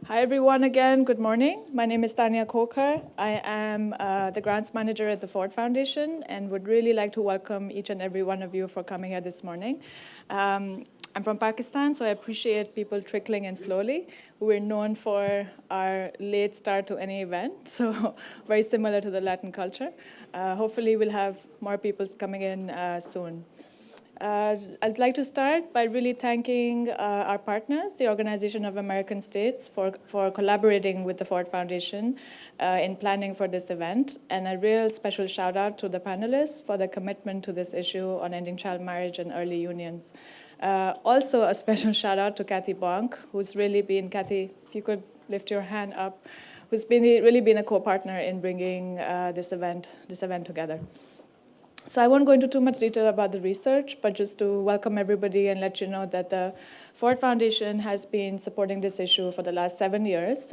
Hi everyone again, good morning. My name is Tanya Kokar. I am the grants manager at the Ford Foundation and would really like to welcome each and every one of you for coming here this morning. I'm from Pakistan, so I appreciate people trickling in slowly. We're known for our late start to any event, so very similar to the Latin culture. Hopefully we'll have more people coming in soon. I'd like to start by really thanking our partners, the Organization of American States, for collaborating with the Ford Foundation in planning for this event, and a real special shout out to the panelists for their commitment to this issue on ending child marriage and early unions. Also a special shout out to Kathy Bonk, who's really been, Kathy, if you could lift your hand up, who's really been a co-partner in bringing this event together. So I won't go into too much detail about the research, but just to welcome everybody and let you know that the Ford Foundation has been supporting this issue for the last 7 years.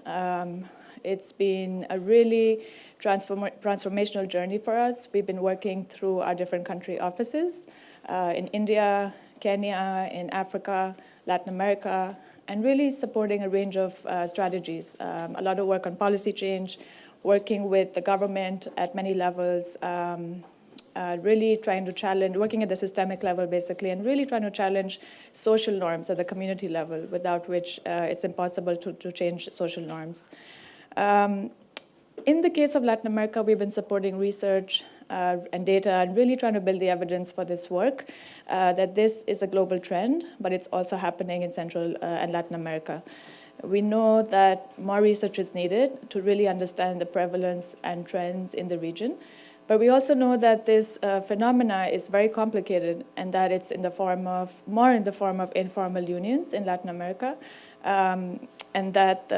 It's been a really transformational journey for us. We've been working through our different country offices in India, Kenya, in Africa, Latin America, and really supporting a range of strategies. A lot of work on policy change, working with the government at many levels, really trying to challenge, working at the systemic level basically, and really trying to challenge social norms at the community level, without which it's impossible to change social norms. In the case of Latin America, we've been supporting research and data and really trying to build the evidence for this work, that this is a global trend, but it's also happening in Central and Latin America. We know that more research is needed to really understand the prevalence and trends in the region. But we also know that this phenomena is very complicated and that it's more in the form of informal unions in Latin America, and that,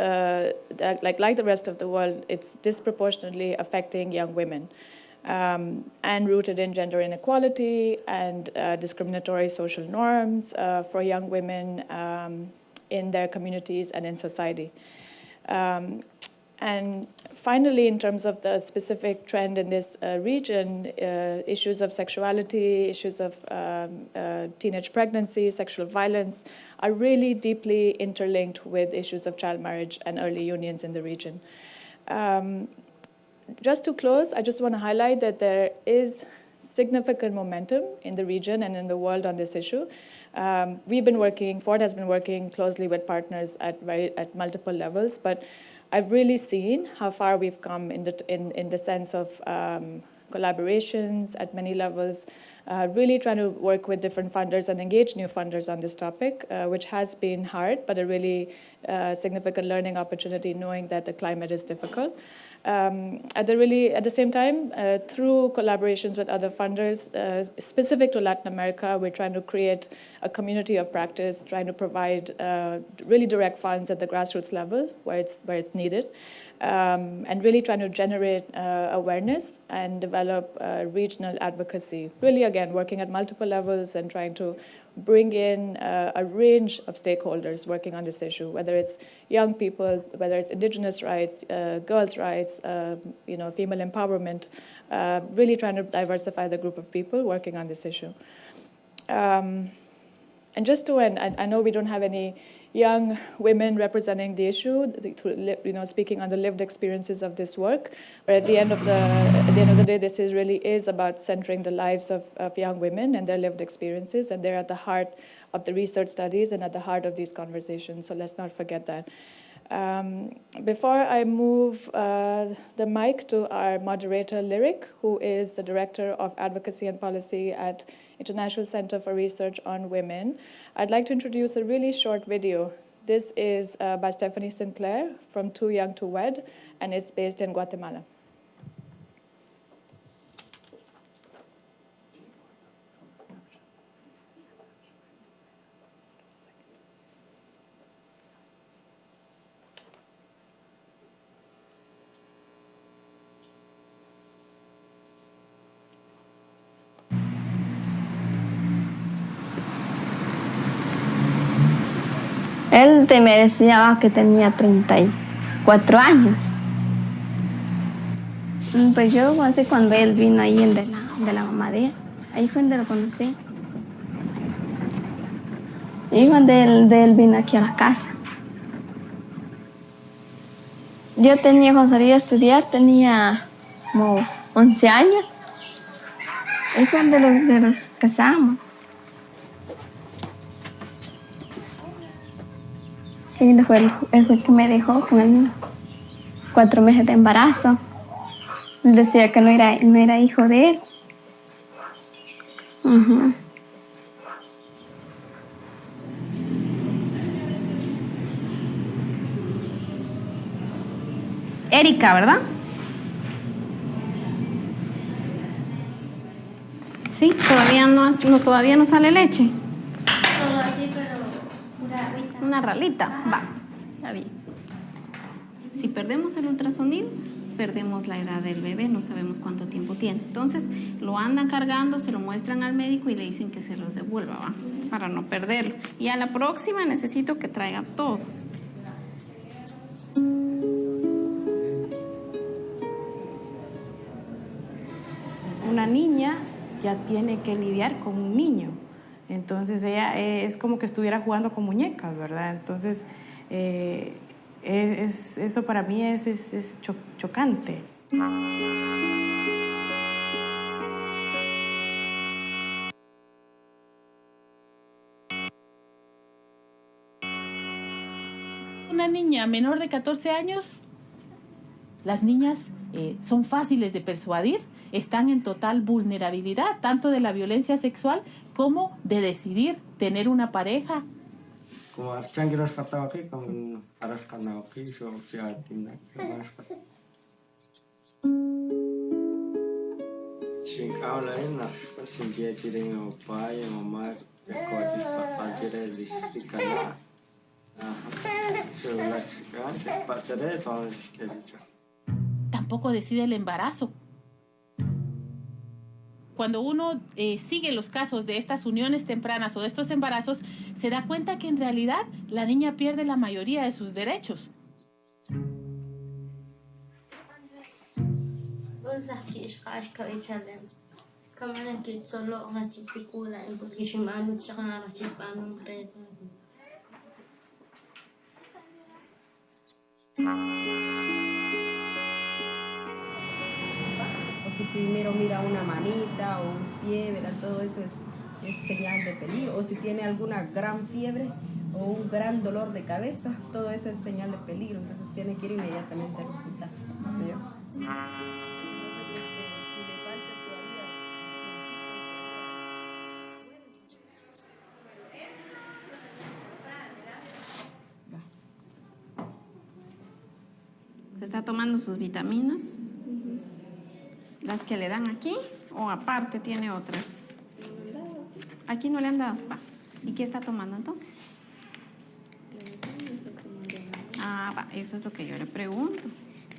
like the rest of the world, it's disproportionately affecting young women and rooted in gender inequality and discriminatory social norms for young women in their communities and in society. And finally, in terms of the specific trend in this region, issues of sexuality, issues of teenage pregnancy, sexual violence are really deeply interlinked with issues of child marriage and early unions in the region. Just to close, I just want to highlight that there is significant momentum in the region and in the world on this issue. Ford has been working closely with partners at multiple levels, but I've really seen how far we've come in the sense of collaborations at many levels, really trying to work with different funders and engage new funders on this topic, which has been hard, but a really significant learning opportunity, knowing that the climate is difficult. At the same time, through collaborations with other funders, specific to Latin America, we're trying to create a community of practice, trying to provide really direct funds at the grassroots level where it's needed, and really trying to generate awareness and develop regional advocacy. Really, again, working at multiple levels and trying to bring in a range of stakeholders working on this issue, whether it's young people, whether it's indigenous rights, girls' rights, female empowerment, really trying to diversify the group of people working on this issue. And just to end, I know we don't have any young women representing the issue, speaking on the lived experiences of this work. But at the end of the day, this really is about centering the lives of young women and their lived experiences, and they're at the heart of the research studies and at the heart of these conversations. So let's not forget that. Before I move the mic to our moderator, Lyric, who is the Director of Advocacy and Policy at International Center for Research on Women, I'd like to introduce a really short video. This is by Stephanie Sinclair from Too Young to Wed, and it's based in Guatemala. Él me decía que tenía 34 años. Pues yo conocí cuando él vino ahí de la mamadera. Ahí fue donde lo conocí. Y cuando él vino aquí a la casa. Yo tenía, cuando salí a estudiar, tenía como 11 años. Es cuando de los casamos. Y fue el que me dejó con el 4 meses de embarazo. Él decía que no era hijo de él. Ujú. Erika, ¿verdad? Sí, todavía no sale leche. Solo así, pero una ralita. Una ralita, va, está bien. Si perdemos el ultrasonido, perdemos la edad del bebé, no sabemos cuánto tiempo tiene. Entonces, lo andan cargando, se lo muestran al médico y le dicen que se los devuelva, ¿va? Para no perderlo. Y a la próxima necesito que traiga todo. Una niña ya tiene que lidiar con un niño. Entonces ella es como que estuviera jugando con muñecas, ¿verdad? Entonces eso para mí es chocante. Una niña menor de 14 años, las niñas son fáciles de persuadir, están en total vulnerabilidad, tanto de la violencia sexual como de decidir tener una pareja. Tampoco decide el embarazo. Cuando uno sigue los casos de estas uniones tempranas o de estos embarazos, se da cuenta que en realidad la niña pierde la mayoría de sus derechos. O si primero mira una manita o un pie, ¿verdad? Todo eso es señal de peligro. O si tiene alguna gran fiebre o un gran dolor de cabeza, todo eso es señal de peligro. Entonces tiene que ir inmediatamente al hospital. ¿Sí? Se está tomando sus vitaminas, las que le dan aquí, o aparte tiene otras. Aquí no le han dado. Va. ¿Y qué está tomando entonces? Ah, va, eso es lo que yo le pregunto.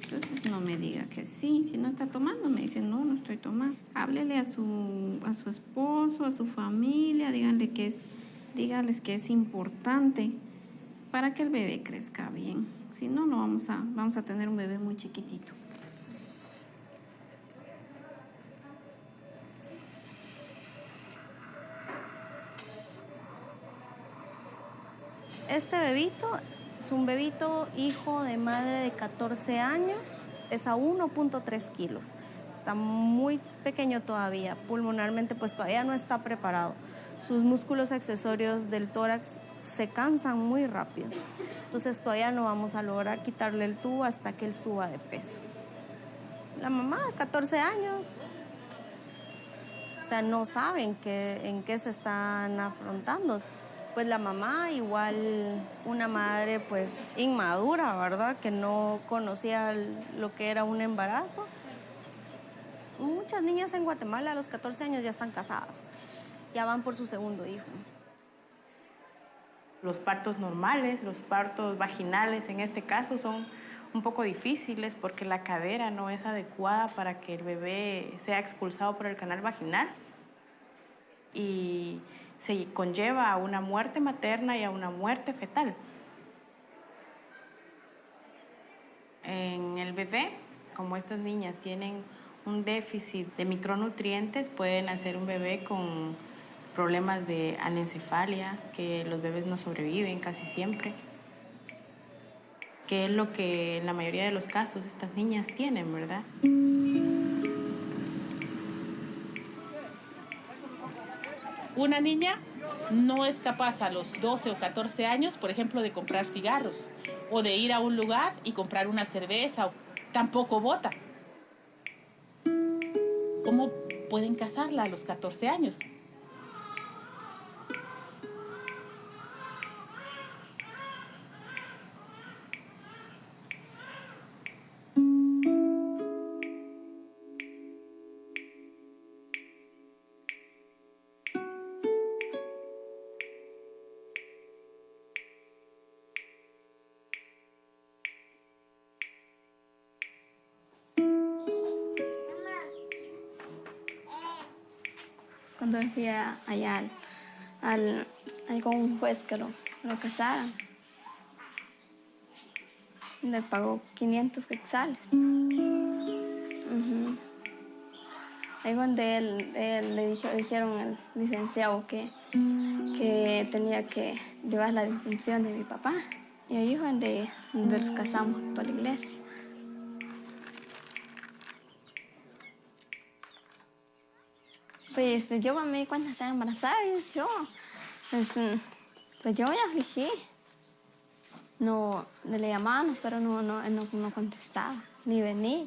Entonces no me diga que sí. Si no está tomando, me dice no, no estoy tomando. Háblele a su esposo, a su familia, díganle dígales que es importante para que el bebé crezca bien. Si no, vamos a tener un bebé muy chiquitito. Este bebito es un bebito hijo de madre de 14 años, pesa 1.3 kilos. Está muy pequeño todavía, pulmonarmente pues todavía no está preparado. Sus músculos accesorios del tórax se cansan muy rápido. Entonces todavía no vamos a lograr quitarle el tubo hasta que él suba de peso. La mamá de 14 años, o sea, no saben en qué se están afrontando. Pues la mamá, igual una madre pues inmadura, ¿verdad? Que no conocía lo que era un embarazo. Muchas niñas en Guatemala a los 14 años ya están casadas, ya van por su segundo hijo. Los partos normales, los partos vaginales en este caso son un poco difíciles porque la cadera no es adecuada para que el bebé sea expulsado por el canal vaginal y se conlleva a una muerte materna y a una muerte fetal. En el bebé, como estas niñas tienen un déficit de micronutrientes, pueden hacer un bebé con problemas de anencefalia, que los bebés no sobreviven casi siempre. que es lo que en la mayoría de los casos estas niñas tienen, ¿verdad? Una niña no es capaz a los 12 o 14 años, por ejemplo, de comprar cigarros o de ir a un lugar y comprar una cerveza. Tampoco vota. ¿Cómo pueden casarla a los 14 años? Cuando fui allá ahí con un juez que lo casaran, le pagó 500 quetzales. Ahí donde él dijeron al licenciado que tenía que llevar la distinción de mi papá. Y ahí fue donde nos casamos por la iglesia. Pues yo cuando me di cuenta que estaba embarazada, pues yo me afligí. No, le llamábamos, pero no contestaba, ni venía.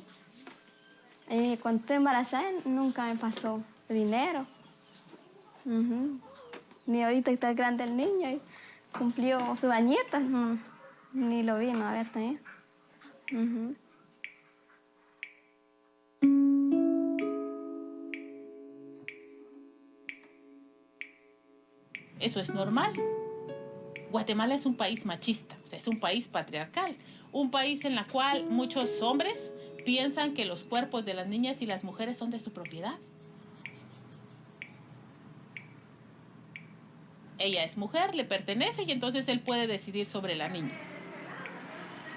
Y cuando estoy embarazada nunca me pasó dinero. Ni ahorita está grande el niño y cumplió sus añitos, ni lo vino a ver también. Eso es normal. Guatemala es un país machista, o sea, es un país patriarcal, un país en el cual muchos hombres piensan que los cuerpos de las niñas y las mujeres son de su propiedad. Ella es mujer, le pertenece y entonces él puede decidir sobre la niña.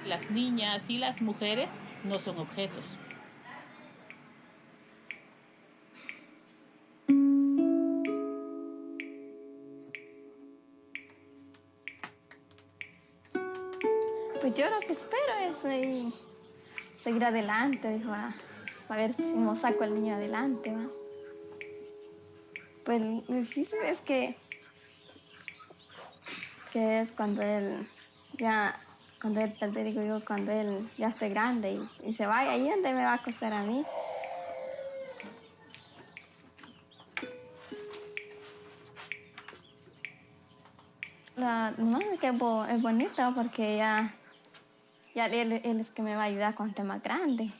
Las niñas y las mujeres no son objetos. Pues yo lo que espero es seguir adelante, dijo, a ver cómo saco al niño adelante, ¿va? Pues lo difícil es que es cuando él te digo yo, cuando él ya esté grande y se vaya, ahí donde me va a costar a mí. No, es que es bonito porque ya él es que me va a ayudar cuando esté más grande.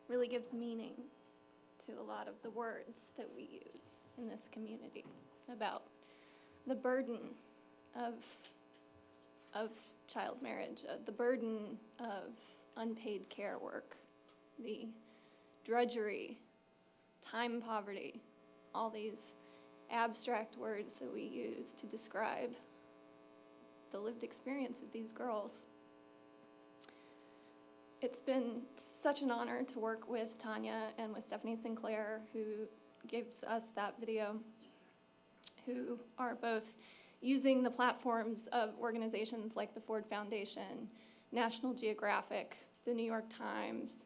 Really gives meaning to a lot of the words that we use in this community about the burden of child marriage, the burden of unpaid care work, the drudgery, time poverty, all these abstract words that we use to describe the lived experience of these girls. It's been such an honor to work with Tanya and with Stephanie Sinclair, who gives us that video, who are both using the platforms of organizations like the Ford Foundation, National Geographic, the New York Times.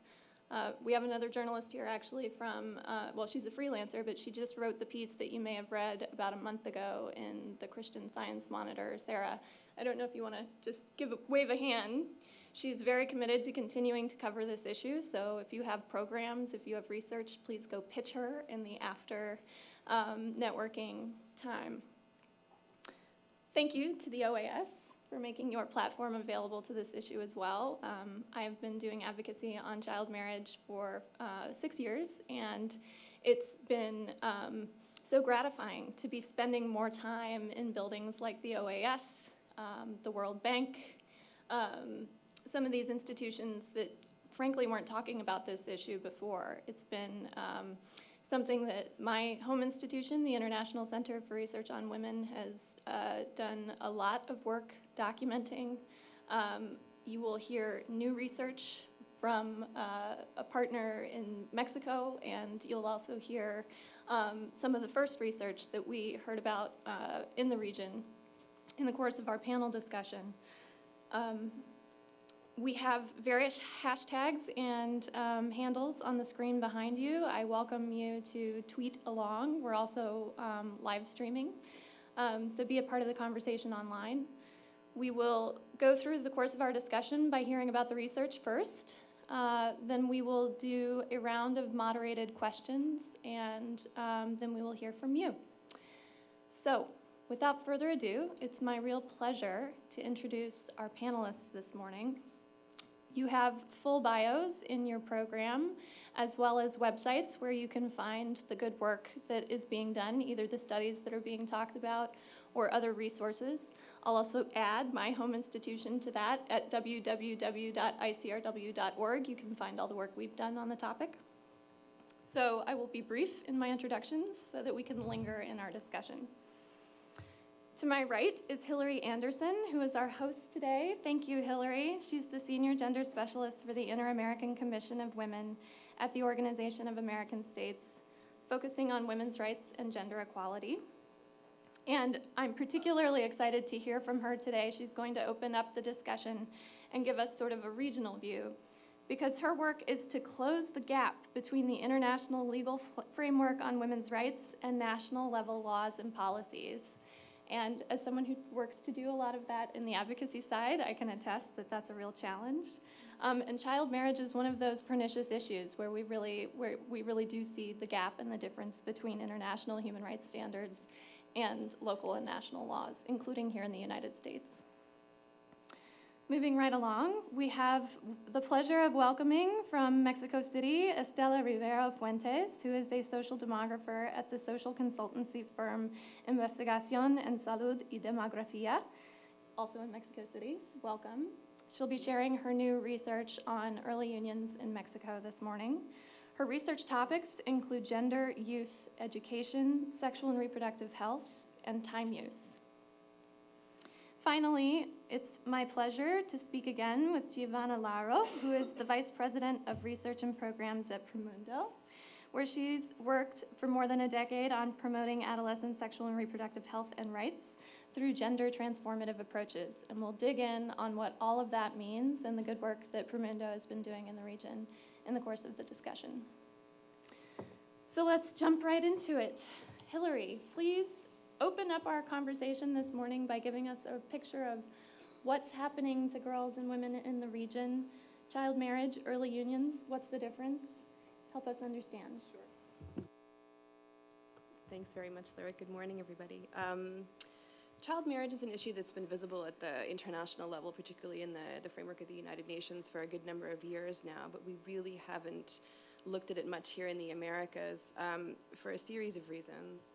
We have another journalist here actually from, well, she's a freelancer, but she just wrote the piece that you may have read about a month ago in the Christian Science Monitor. Sarah, I don't know if you want to just wave a hand. She's very committed to continuing to cover this issue, so if you have programs, if you have research, please go pitch her in the after networking time. Thank you to the OAS for making your platform available to this issue as well. I have been doing advocacy on child marriage for 6 years, and it's been so gratifying to be spending more time in buildings like the OAS, the World Bank, some of these institutions that frankly weren't talking about this issue before. It's been something that my home institution, the International Center for Research on Women, has done a lot of work documenting. You will hear new research from a partner in Mexico, and you'll also hear some of the first research that we heard about in the region in the course of our panel discussion. We have various hashtags and handles on the screen behind you. I welcome you to tweet along. We're also live streaming, so be a part of the conversation online. We will go through the course of our discussion by hearing about the research first. Then we will do a round of moderated questions, and then we will hear from you. So, without further ado, it's my real pleasure to introduce our panelists this morning. You have full bios in your program, as well as websites where you can find the good work that is being done, either the studies that are being talked about or other resources. I'll also add my home institution to that at www.icrw.org. You can find all the work we've done on the topic. So I will be brief in my introductions so that we can linger in our discussion. To my right is Hillary Anderson, who is our host today. Thank you, Hillary. She's the Senior Gender Specialist for the Inter-American Commission of Women at the Organization of American States, focusing on women's rights and gender equality. And I'm particularly excited to hear from her today. She's going to open up the discussion and give us sort of a regional view, because her work is to close the gap between the international legal framework on women's rights and national level laws and policies. And as someone who works to do a lot of that in the advocacy side, I can attest that that's a real challenge. And child marriage is one of those pernicious issues where we really do see the gap and the difference between international human rights standards and local and national laws, including here in the United States. Moving right along, we have the pleasure of welcoming from Mexico City, Estela Rivera Fuentes, who is a social demographer at the social consultancy firm Investigación en Salud y Demografía, also in Mexico City. Welcome. She'll be sharing her new research on early unions in Mexico this morning. Her research topics include gender, youth, education, sexual and reproductive health, and time use. Finally, it's my pleasure to speak again with Giovanna Laro, who is the Vice President of Research and Programs at Promundo, where she's worked for more than a decade on promoting adolescent sexual and reproductive health and rights through gender transformative approaches. And we'll dig in on what all of that means and the good work that Promundo has been doing in the region in the course of the discussion. So let's jump right into it. Hillary, please open up our conversation this morning by giving us a picture of what's happening to girls and women in the region. Child marriage, early unions, what's the difference? Help us understand. Sure. Thanks very much, Lyra. Good morning, everybody. Child marriage is an issue that's been visible at the international level, particularly in the framework of the United Nations for a good number of years now, but we really haven't looked at it much here in the Americas for a series of reasons.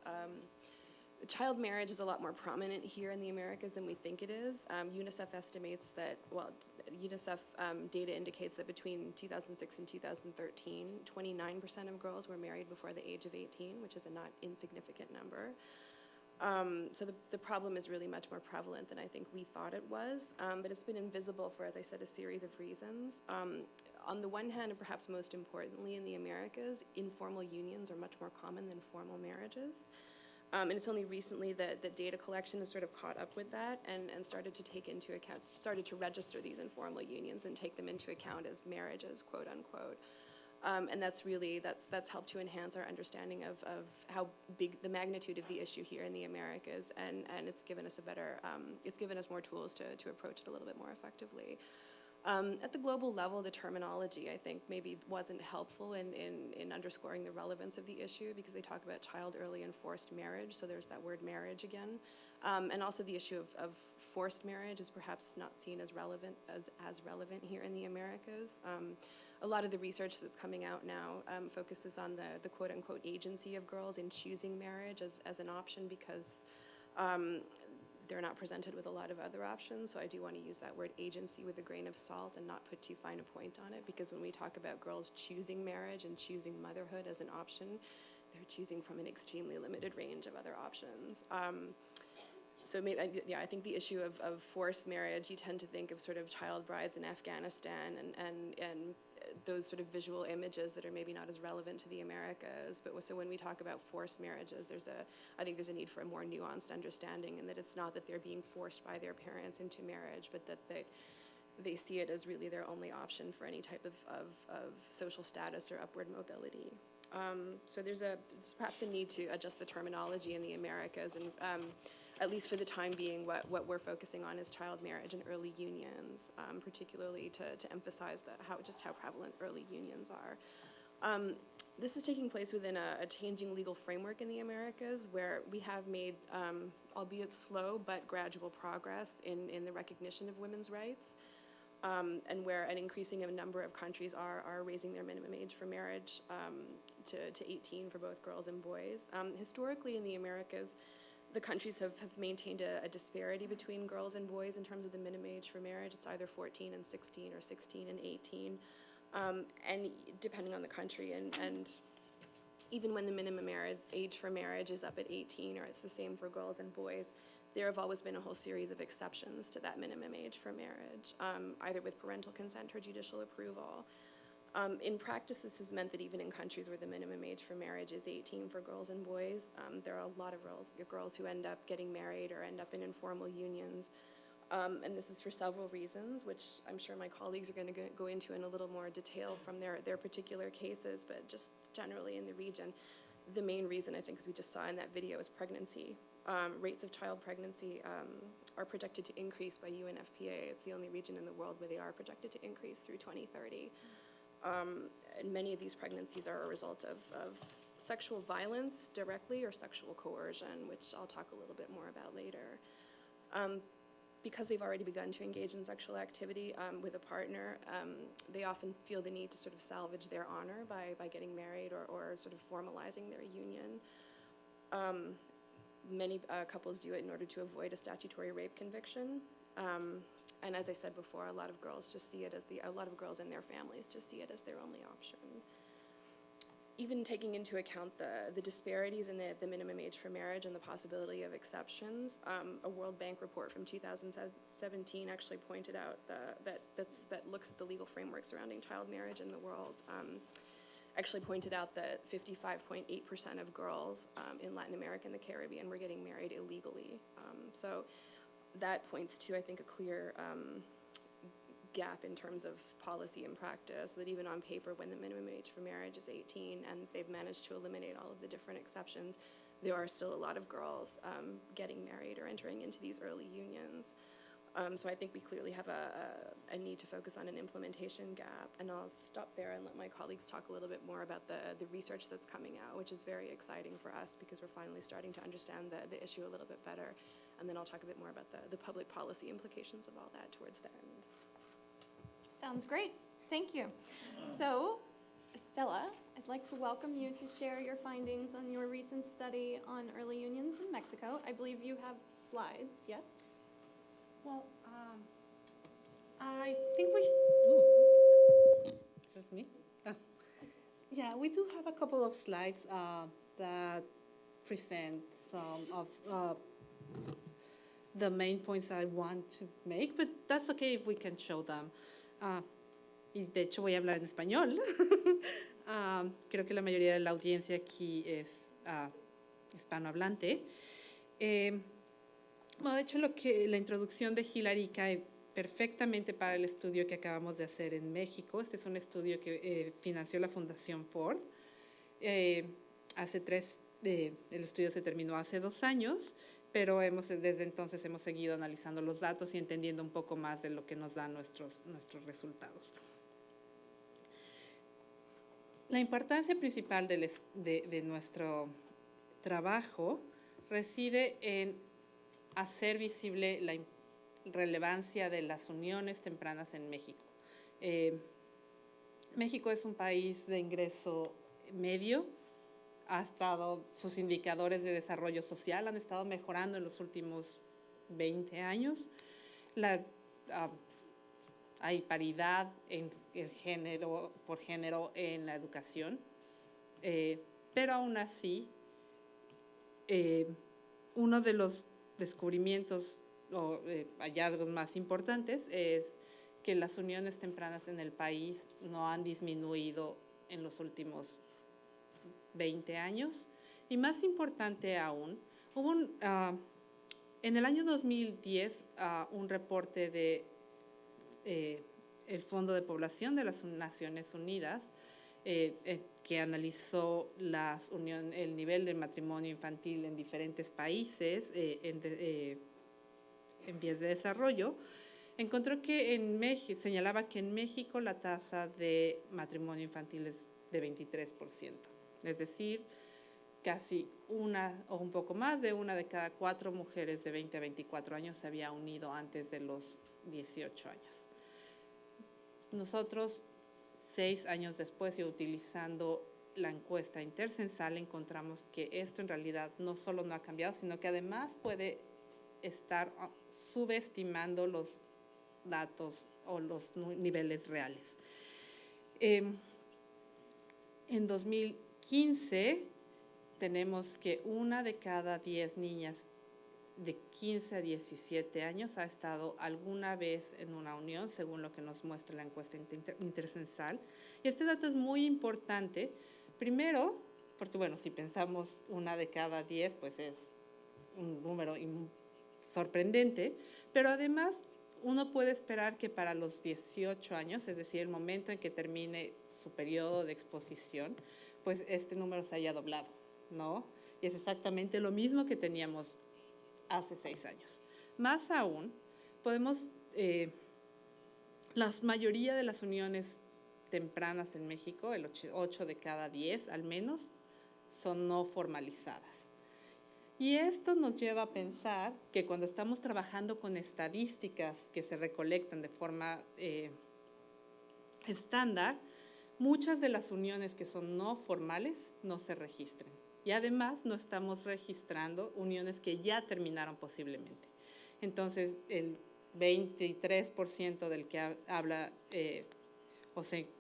Child marriage is a lot more prominent here in the Americas than we think it is. UNICEF estimates that, UNICEF data indicates that between 2006 and 2013, 29% of girls were married before the age of 18, which is a not insignificant number. So the problem is really much more prevalent than I think we thought it was, but it's been invisible for, as I said, a series of reasons. On the one hand, and perhaps most importantly in the Americas, informal unions are much more common than formal marriages. And it's only recently that the data collection has sort of caught up with that and started to take into account, started to register these informal unions and take them into account as marriages, quote unquote. And that's really, that's helped to enhance our understanding of how big the magnitude of the issue here in the Americas, and it's given us a better, it's given us more tools to approach it a little bit more effectively. At the global level, the terminology, I think, maybe wasn't helpful in underscoring the relevance of the issue, because they talk about child early and forced marriage, so there's that word marriage again. And also the issue of forced marriage is perhaps not seen as relevant here in the Americas. A lot of the research that's coming out now focuses on the quote-unquote agency of girls in choosing marriage as an option, because they're not presented with a lot of other options. So I do want to use that word agency with a grain of salt and not put too fine a point on it, because when we talk about girls choosing marriage and choosing motherhood as an option, they're choosing from an extremely limited range of other options. So maybe, yeah, I think the issue of forced marriage, you tend to think of sort of child brides in Afghanistan and those sort of visual images that are maybe not as relevant to the Americas. But so when we talk about forced marriages, I think there's a need for a more nuanced understanding, and that it's not that they're being forced by their parents into marriage, but that they see it as really their only option for any type of social status or upward mobility. So there's perhaps a need to adjust the terminology in the Americas, and at least for the time being, what we're focusing on is child marriage and early unions, particularly to emphasize just how prevalent early unions are. This is taking place within a changing legal framework in the Americas, where we have made, albeit slow but gradual progress in the recognition of women's rights, and where an increasing number of countries are raising their minimum age for marriage to 18 for both girls and boys. Historically in the Americas, the countries have maintained a disparity between girls and boys in terms of the minimum age for marriage. It's either 14 and 16 or 16 and 18, and depending on the country. And even when the minimum age for marriage is up at 18, or it's the same for girls and boys, there have always been a whole series of exceptions to that minimum age for marriage, either with parental consent or judicial approval. In practice, this has meant that even in countries where the minimum age for marriage is 18 for girls and boys, there are a lot of girls who end up getting married or end up in informal unions. And this is for several reasons, which I'm sure my colleagues are going to go into in a little more detail from their particular cases, but just generally in the region. The main reason, I think, as we just saw in that video, is pregnancy. Rates of child pregnancy are projected to increase by UNFPA. It's the only region in the world where they are projected to increase through 2030. And many of these pregnancies are a result of sexual violence directly, or sexual coercion, which I'll talk a little bit more about later. Because they've already begun to engage in sexual activity with a partner, they often feel the need to sort of salvage their honor by getting married or sort of formalizing their union. Many couples do it in order to avoid a statutory rape conviction. And as I said before, a lot of girls and their families just see it as their only option. Even taking into account the disparities in the minimum age for marriage and the possibility of exceptions, a World Bank report from 2017 actually pointed out that looks at the legal framework surrounding child marriage in the world, actually pointed out that 55.8% of girls in Latin America and the Caribbean were getting married illegally. So that points to, I think, a clear gap in terms of policy and practice, that even on paper, when the minimum age for marriage is 18 and they've managed to eliminate all of the different exceptions, there are still a lot of girls getting married or entering into these early unions. So I think we clearly have a need to focus on an implementation gap. And I'll stop there and let my colleagues talk a little bit more about the research that's coming out, which is very exciting for us because we're finally starting to understand the issue a little bit better. And then I'll talk a bit more about the public policy implications of all that towards the end. Sounds great. Thank you. So, Estella, I'd like to welcome you to share your findings on your recent study on early unions in Mexico. I believe you have slides, yes? Well, I think excuse me. Yeah, we do have a couple of slides that present some of the main points I want to make, but that's okay if we can show them. Y de hecho voy a hablar en español. Creo que la mayoría de la audiencia aquí es hispanohablante. Bueno, de hecho, la introducción de Hilary cae perfectamente para el estudio que acabamos de hacer en México. Este es un estudio que financió la Fundación Ford. El estudio se terminó hace 2 años, pero desde entonces hemos seguido analizando los datos y entendiendo un poco más de lo que nos dan nuestros resultados. La importancia principal de nuestro trabajo reside en hacer visible la relevancia de las uniones tempranas en México. México es un país de ingreso medio. Sus indicadores de desarrollo social han estado mejorando en los últimos 20 años. Hay paridad en el género, por género en la educación, pero aún así, uno de los descubrimientos o hallazgos más importantes es que las uniones tempranas en el país no han disminuido en los últimos 20 años. Y más importante aún, hubo en el año 2010 un reporte de el Fondo de Población de las Naciones Unidas que analizó el nivel de matrimonio infantil en diferentes países en vías de desarrollo. Encontró que en México, señalaba que en México la tasa de matrimonio infantil es de 23%, es decir, casi una o un poco más de una de cada 4 mujeres de 20 a 24 años se había unido antes de los 18 años. Nosotros, 6 años después, y utilizando la encuesta intercensal, encontramos que esto en realidad no solo no ha cambiado, sino que además puede estar subestimando los datos o los niveles reales. En 2015 tenemos que una de cada 10 niñas de 15 a 17 años ha estado alguna vez en una unión, según lo que nos muestra la encuesta intercensal. Y este dato es muy importante, primero, porque bueno, si pensamos una de cada 10, pues es un número sorprendente, pero además uno puede esperar que para los 18 años, es decir, el momento en que termine su periodo de exposición, pues este número se haya doblado, ¿no? Y es exactamente lo mismo que teníamos hace 6 años. Más aún, la mayoría de las uniones tempranas en México, el 8 de cada 10 al menos, son no formalizadas. Y esto nos lleva a pensar que cuando estamos trabajando con estadísticas que se recolectan de forma estándar, muchas de las uniones que son no formales no se registran. Y además no estamos registrando uniones que ya terminaron posiblemente. Entonces, el 23% del que habla,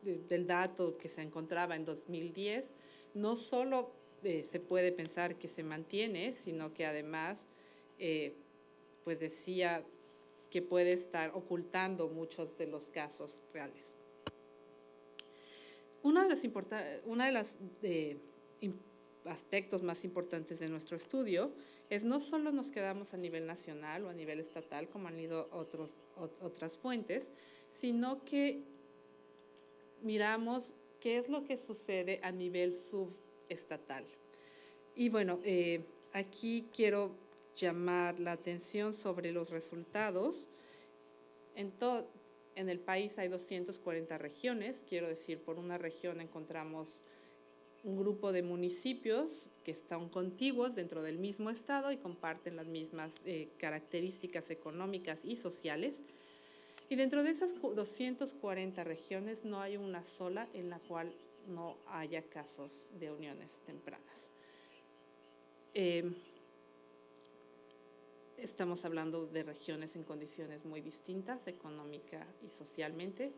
del dato que se encontraba en 2010, no solo se puede pensar que se mantiene, sino que además, pues decía que puede estar ocultando muchos de los casos reales. Uno de los aspectos más importantes de nuestro estudio es no solo nos quedamos a nivel nacional o a nivel estatal, como han ido otras fuentes, sino que miramos qué es lo que sucede a nivel subestatal. Y bueno, aquí quiero llamar la atención sobre los resultados. En el país hay 240 regiones, quiero decir, por una región encontramos un grupo de municipios que están contiguos dentro del mismo estado y comparten las mismas características económicas y sociales. Y dentro de esas 240 regiones no hay una sola en la cual no haya casos de uniones tempranas. Estamos hablando de regiones en condiciones muy distintas, económica y socialmente,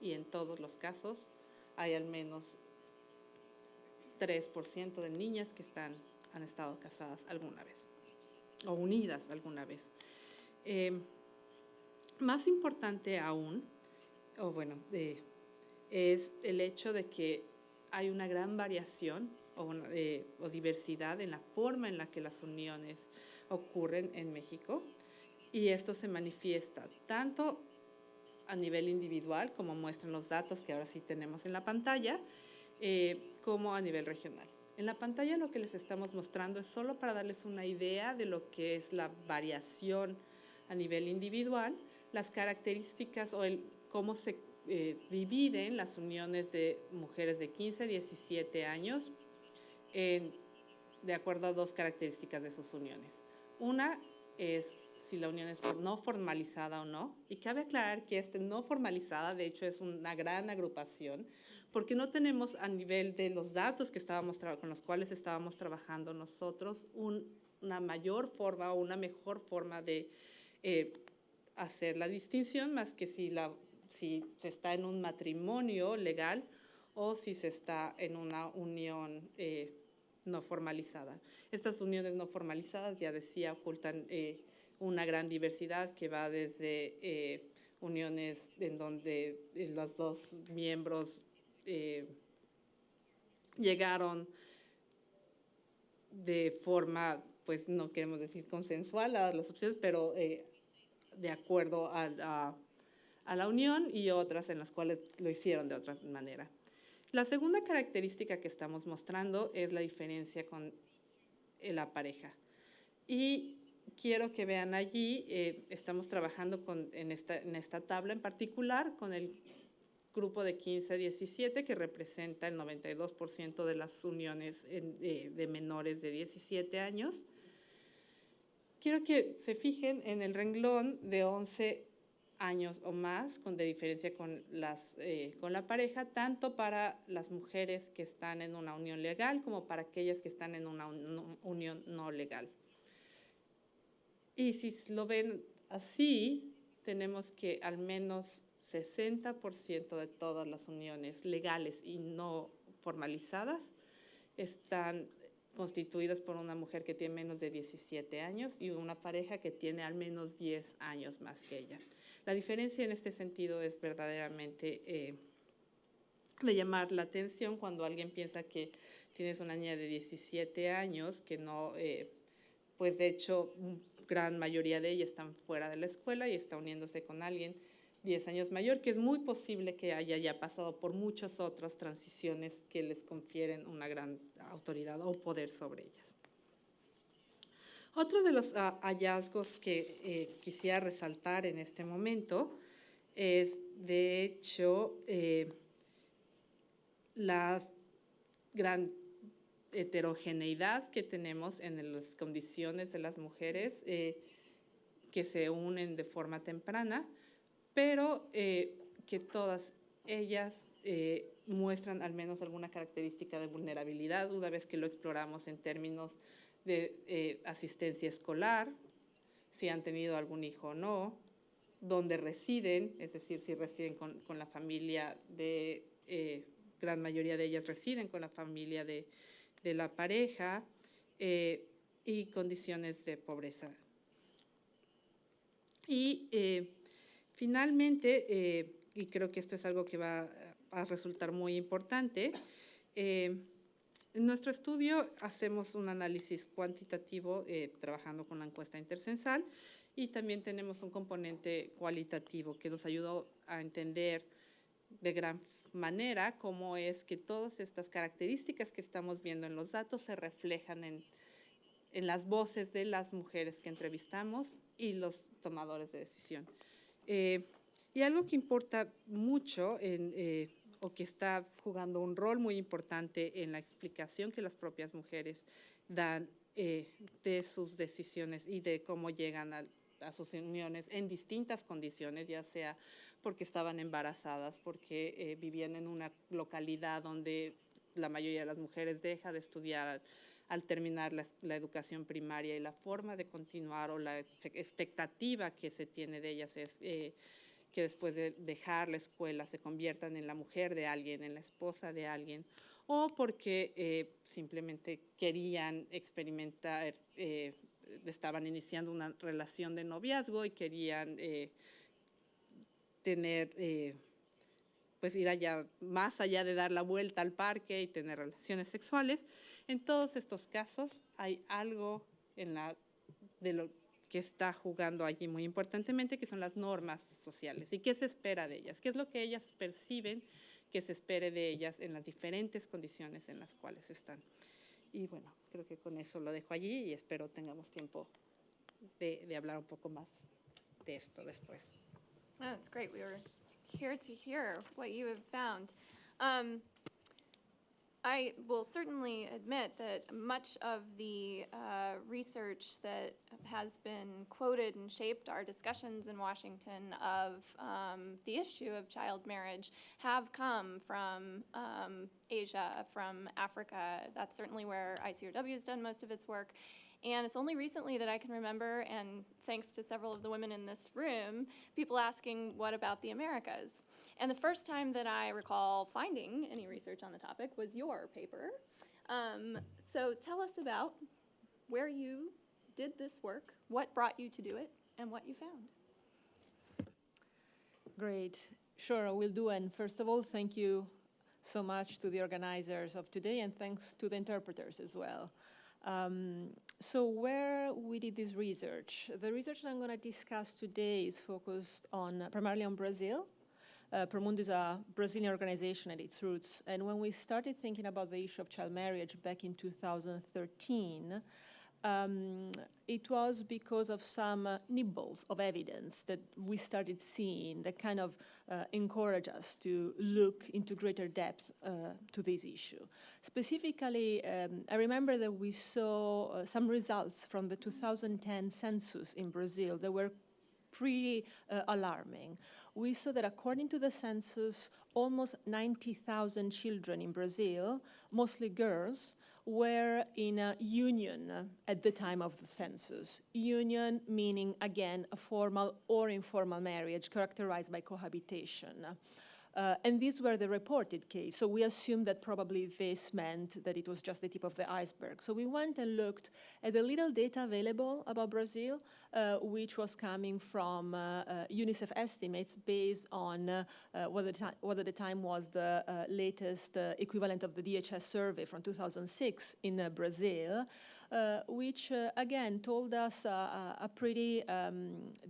y en todos los casos hay al menos 3% de niñas que han estado casadas alguna vez o unidas alguna vez. Más importante aún, es el hecho de que hay una gran variación o diversidad en la forma en la que las uniones ocurren en México, y esto se manifiesta tanto a nivel individual, como muestran los datos que ahora sí tenemos en la pantalla, como a nivel regional. En la pantalla lo que les estamos mostrando es solo para darles una idea de lo que es la variación a nivel individual, las características o cómo se dividen las uniones de mujeres de 15 a 17 años de acuerdo a 2 características de sus uniones. Una es si la unión es no formalizada o no, y cabe aclarar que no formalizada, de hecho, es una gran agrupación, porque no tenemos a nivel de los datos que con los cuales estábamos trabajando nosotros una mayor forma o una mejor forma de hacer la distinción, más que si se está en un matrimonio legal o si se está en una unión no formalizada. Estas uniones no formalizadas, ya decía, ocultan una gran diversidad que va desde uniones en donde los dos miembros llegaron de forma, pues no queremos decir consensual a las opciones, pero de acuerdo a la unión, y otras en las cuales lo hicieron de otra manera. La segunda característica que estamos mostrando es la diferencia con la pareja. Y quiero que vean allí, estamos trabajando en esta tabla en particular con el grupo de 15 a 17, que representa el 92% de las uniones de menores de 17 años. Quiero que se fijen en el renglón de 11 años o más de diferencia con la pareja, tanto para las mujeres que están en una unión legal como para aquellas que están en una unión no legal. Y si lo ven así, tenemos que al menos 60% de todas las uniones legales y no formalizadas están constituidas por una mujer que tiene menos de 17 años y una pareja que tiene al menos 10 años más que ella. La diferencia en este sentido es verdaderamente de llamar la atención cuando alguien piensa que tienes una niña de 17 años que no, pues de hecho, gran mayoría de ellas están fuera de la escuela y está uniéndose con alguien 10 años mayor, que es muy posible que haya ya pasado por muchas otras transiciones que les confieren una gran autoridad o poder sobre ellas. Otro de los hallazgos que quisiera resaltar en este momento es, de hecho, la gran heterogeneidad que tenemos en las condiciones de las mujeres que se unen de forma temprana, pero que todas ellas muestran al menos alguna característica de vulnerabilidad una vez que lo exploramos en términos de asistencia escolar, si han tenido algún hijo o no, dónde residen, es decir, si residen con la familia gran mayoría de ellas residen con la familia de la pareja, y condiciones de pobreza. Y finalmente, y creo que esto es algo que va a resultar muy importante, en nuestro estudio hacemos un análisis cuantitativo trabajando con la encuesta intercensal, y también tenemos un componente cualitativo que nos ayudó a entender de gran manera cómo es que todas estas características que estamos viendo en los datos se reflejan en las voces de las mujeres que entrevistamos y los tomadores de decisión. Y algo que importa mucho o que está jugando un rol muy importante en la explicación que las propias mujeres dan de sus decisiones y de cómo llegan a sus uniones en distintas condiciones, ya sea porque estaban embarazadas, porque vivían en una localidad donde la mayoría de las mujeres deja de estudiar al terminar la educación primaria, y la forma de continuar o la expectativa que se tiene de ellas es que después de dejar la escuela se conviertan en la mujer de alguien, en la esposa de alguien, o porque simplemente querían experimentar, estaban iniciando una relación de noviazgo y querían tener, pues ir más allá de dar la vuelta al parque y tener relaciones sexuales. En todos estos casos hay algo de lo que está jugando allí muy importantemente, que son las normas sociales. ¿Y qué se espera de ellas? ¿Qué es lo que ellas perciben que se espere de ellas en las diferentes condiciones en las cuales están? Y bueno, creo que con eso lo dejo allí y espero tengamos tiempo de hablar un poco más de esto después. Oh, that's great. We were here to hear what you have found. I will certainly admit that much of the research that has been quoted and shaped our discussions in Washington of the issue of child marriage have come from Asia, from Africa. That's certainly where ICRW has done most of its work. And it's only recently that I can remember, and thanks to several of the women in this room, people asking, what about the Americas? And the first time that I recall finding any research on the topic was your paper. So tell us about where you did this work, what brought you to do it, and what you found. Great. Sure, I will do. And first of all, thank you so much to the organizers of today, and thanks to the interpreters as well. So where we did this research? The research that I'm going to discuss today is focused on primarily on Brazil. Promundo is a Brazilian organization at its roots. And when we started thinking about the issue of child marriage back in 2013, it was because of some nibbles of evidence that we started seeing that kind of encouraged us to look into greater depth to this issue. Specifically, I remember that we saw some results from the 2010 census in Brazil that were pretty alarming. We saw that according to the census, almost 90,000 children in Brazil, mostly girls, were in a union at the time of the census. Union meaning, again, a formal or informal marriage characterized by cohabitation. And these were the reported case. So we assumed that probably this meant that it was just the tip of the iceberg. So we went and looked at the little data available about Brazil, which was coming from UNICEF estimates based on what at the time was the latest equivalent of the DHS survey from 2006 in Brazil, which again told us a pretty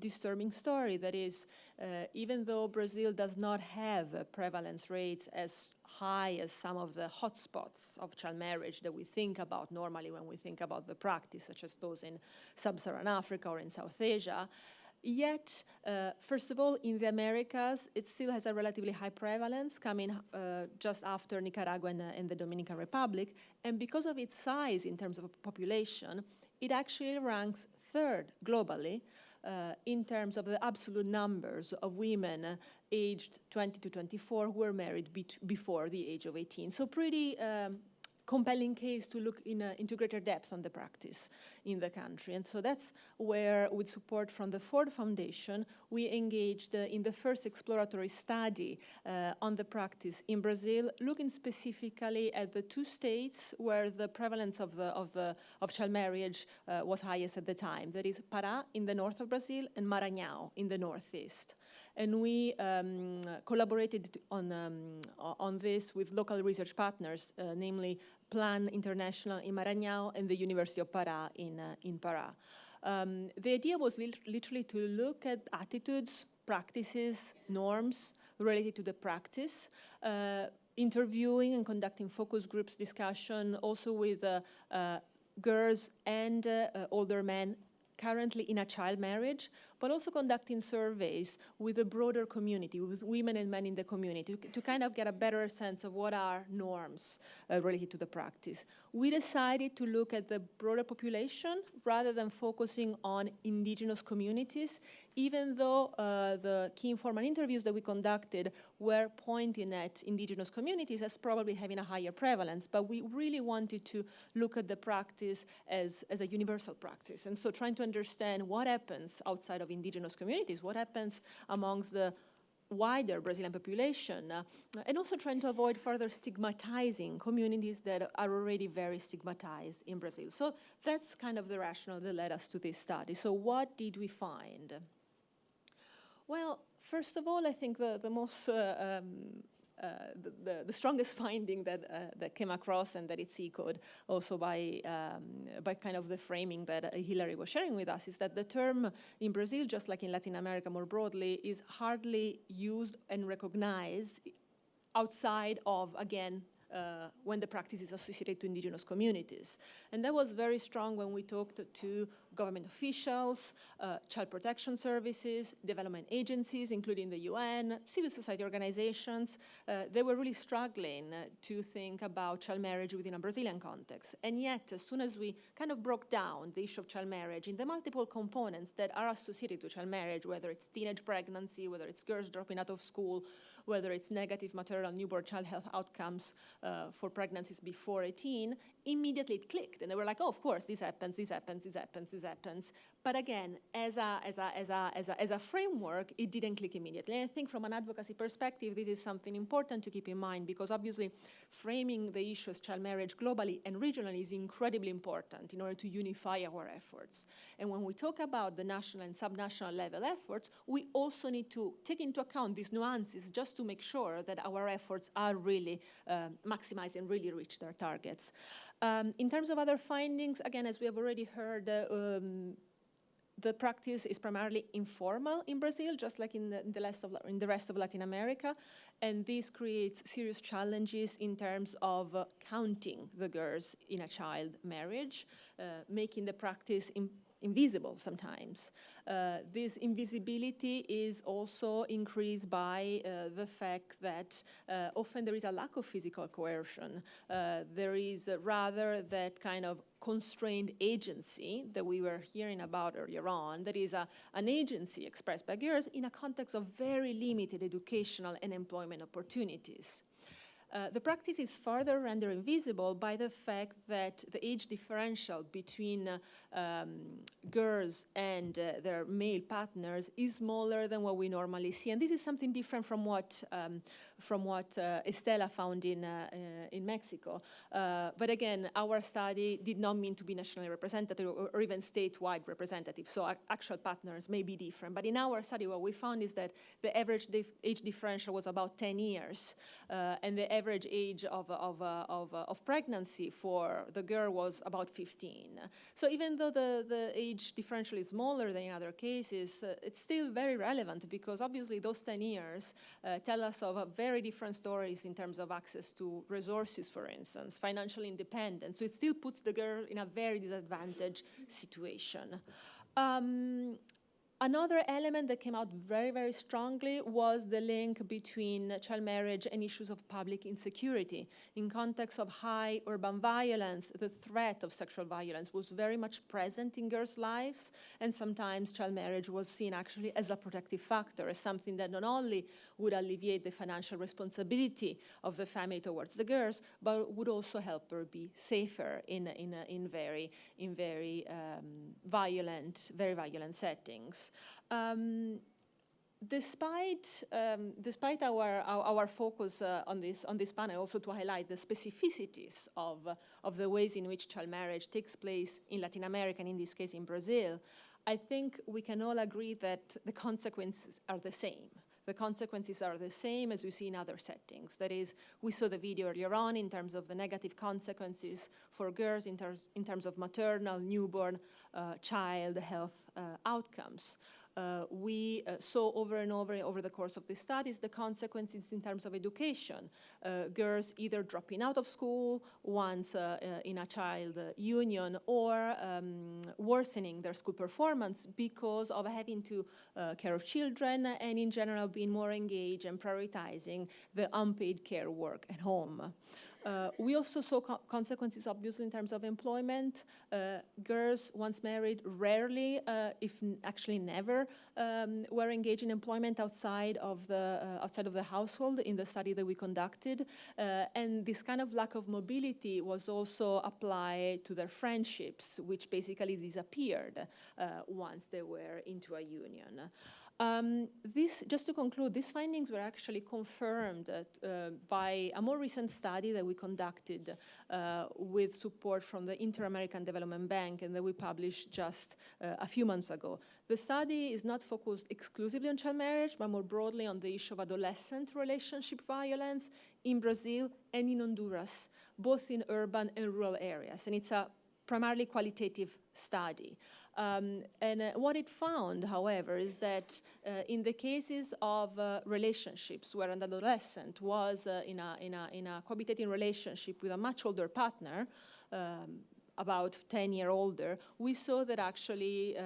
disturbing story. That is, even though Brazil does not have prevalence rates as high as some of the hotspots of child marriage that we think about normally when we think about the practice, such as those in sub-Saharan Africa or in South Asia, yet, first of all, in the Americas, it still has a relatively high prevalence, coming just after Nicaragua and the Dominican Republic. And because of its size in terms of population, it actually ranks third globally in terms of the absolute numbers of women aged 20 to 24 who were married before the age of 18. So pretty compelling case to look into greater depth on the practice in the country. And so that's where, with support from the Ford Foundation, we engaged in the first exploratory study on the practice in Brazil, looking specifically at the two states where the prevalence of child marriage was highest at the time. That is Pará in the north of Brazil and Maranhão in the northeast. And we collaborated on this with local research partners, namely Plan International in Maranhão and the University of Pará in Pará. The idea was literally to look at attitudes, practices, norms related to the practice, interviewing and conducting focus groups discussion also with girls and older men currently in a child marriage, but also conducting surveys with a broader community, with women and men in the community, to kind of get a better sense of what are norms related to the practice. We decided to look at the broader population rather than focusing on indigenous communities, even though the key informal interviews that we conducted were pointing at indigenous communities as probably having a higher prevalence, but we really wanted to look at the practice as a universal practice. And so trying to understand what happens outside of indigenous communities, what happens amongst the wider Brazilian population, and also trying to avoid further stigmatizing communities that are already very stigmatized in Brazil. So that's kind of the rationale that led us to this study. So what did we find? Well, first of all, I think the most the strongest finding that came across, and that it's echoed also by kind of the framing that Hilary was sharing with us, is that the term in Brazil, just like in Latin America more broadly, is hardly used and recognized outside of, again, when the practice is associated to indigenous communities. And that was very strong when we talked to government officials, child protection services, development agencies, including the UN, civil society organizations. They were really struggling to think about child marriage within a Brazilian context. And yet, as soon as we kind of broke down the issue of child marriage in the multiple components that are associated to child marriage, whether it's teenage pregnancy, whether it's girls dropping out of school, whether it's negative maternal newborn child health outcomes, for pregnancies before 18, immediately it clicked. And they were like, oh, of course, this happens, this happens, this happens, this happens. But again, as a framework, it didn't click immediately. And I think from an advocacy perspective, this is something important to keep in mind, because obviously framing the issue as child marriage globally and regionally is incredibly important in order to unify our efforts. And when we talk about the national and subnational level efforts, we also need to take into account these nuances just to make sure that our efforts are really maximized and really reach their targets. In terms of other findings, again, as we have already heard, the practice is primarily informal in Brazil, just like in the rest of Latin America, and this creates serious challenges in terms of counting the girls in a child marriage, making the practice invisible sometimes. This invisibility is also increased by the fact that often there is a lack of physical coercion. There is rather that kind of constrained agency that we were hearing about earlier on, that is an agency expressed by girls in a context of very limited educational and employment opportunities. The practice is further rendered invisible by the fact that the age differential between girls and their male partners is smaller than what we normally see. And this is something different from what Estela found in Mexico. But again, our study did not mean to be nationally representative or even statewide representative, so actual partners may be different. But in our study, what we found is that the average age differential was about 10 years, and the average age of pregnancy for the girl was about 15. So even though the age differential is smaller than in other cases, it's still very relevant, because obviously those 10 years tell us of very different stories in terms of access to resources, for instance, financial independence. So it still puts the girl in a very disadvantaged situation. Another element that came out very, very strongly was the link between child marriage and issues of public insecurity. In context of high urban violence, the threat of sexual violence was very much present in girls' lives, and sometimes child marriage was seen actually as a protective factor, as something that not only would alleviate the financial responsibility of the family towards the girls, but would also help her be safer in very violent settings. Despite our focus on this panel, also to highlight the specificities of the ways in which child marriage takes place in Latin America, and in this case in Brazil, I think we can all agree that the consequences are the same. The consequences are the same as we see in other settings. That is, we saw the video earlier on in terms of the negative consequences for girls in terms of maternal, newborn, child health outcomes. We saw over and over the course of the studies the consequences in terms of education. Girls either dropping out of school once in a child union, or worsening their school performance because of having to care of children, and in general being more engaged and prioritizing the unpaid care work at home. We also saw consequences, obviously, in terms of employment. Girls, once married, rarely, if actually never, were engaged in employment outside of the household in the study that we conducted. And this kind of lack of mobility was also applied to their friendships, which basically disappeared once they were into a union. Just to conclude, these findings were actually confirmed by a more recent study that we conducted with support from the Inter-American Development Bank, and that we published just a few months ago. The study is not focused exclusively on child marriage, but more broadly on the issue of adolescent relationship violence in Brazil and in Honduras, both in urban and rural areas. And it's a primarily qualitative study. And what it found, however, is that in the cases of relationships where an adolescent was in a cohabitating relationship with a much older partner, about 10 years older, we saw that actually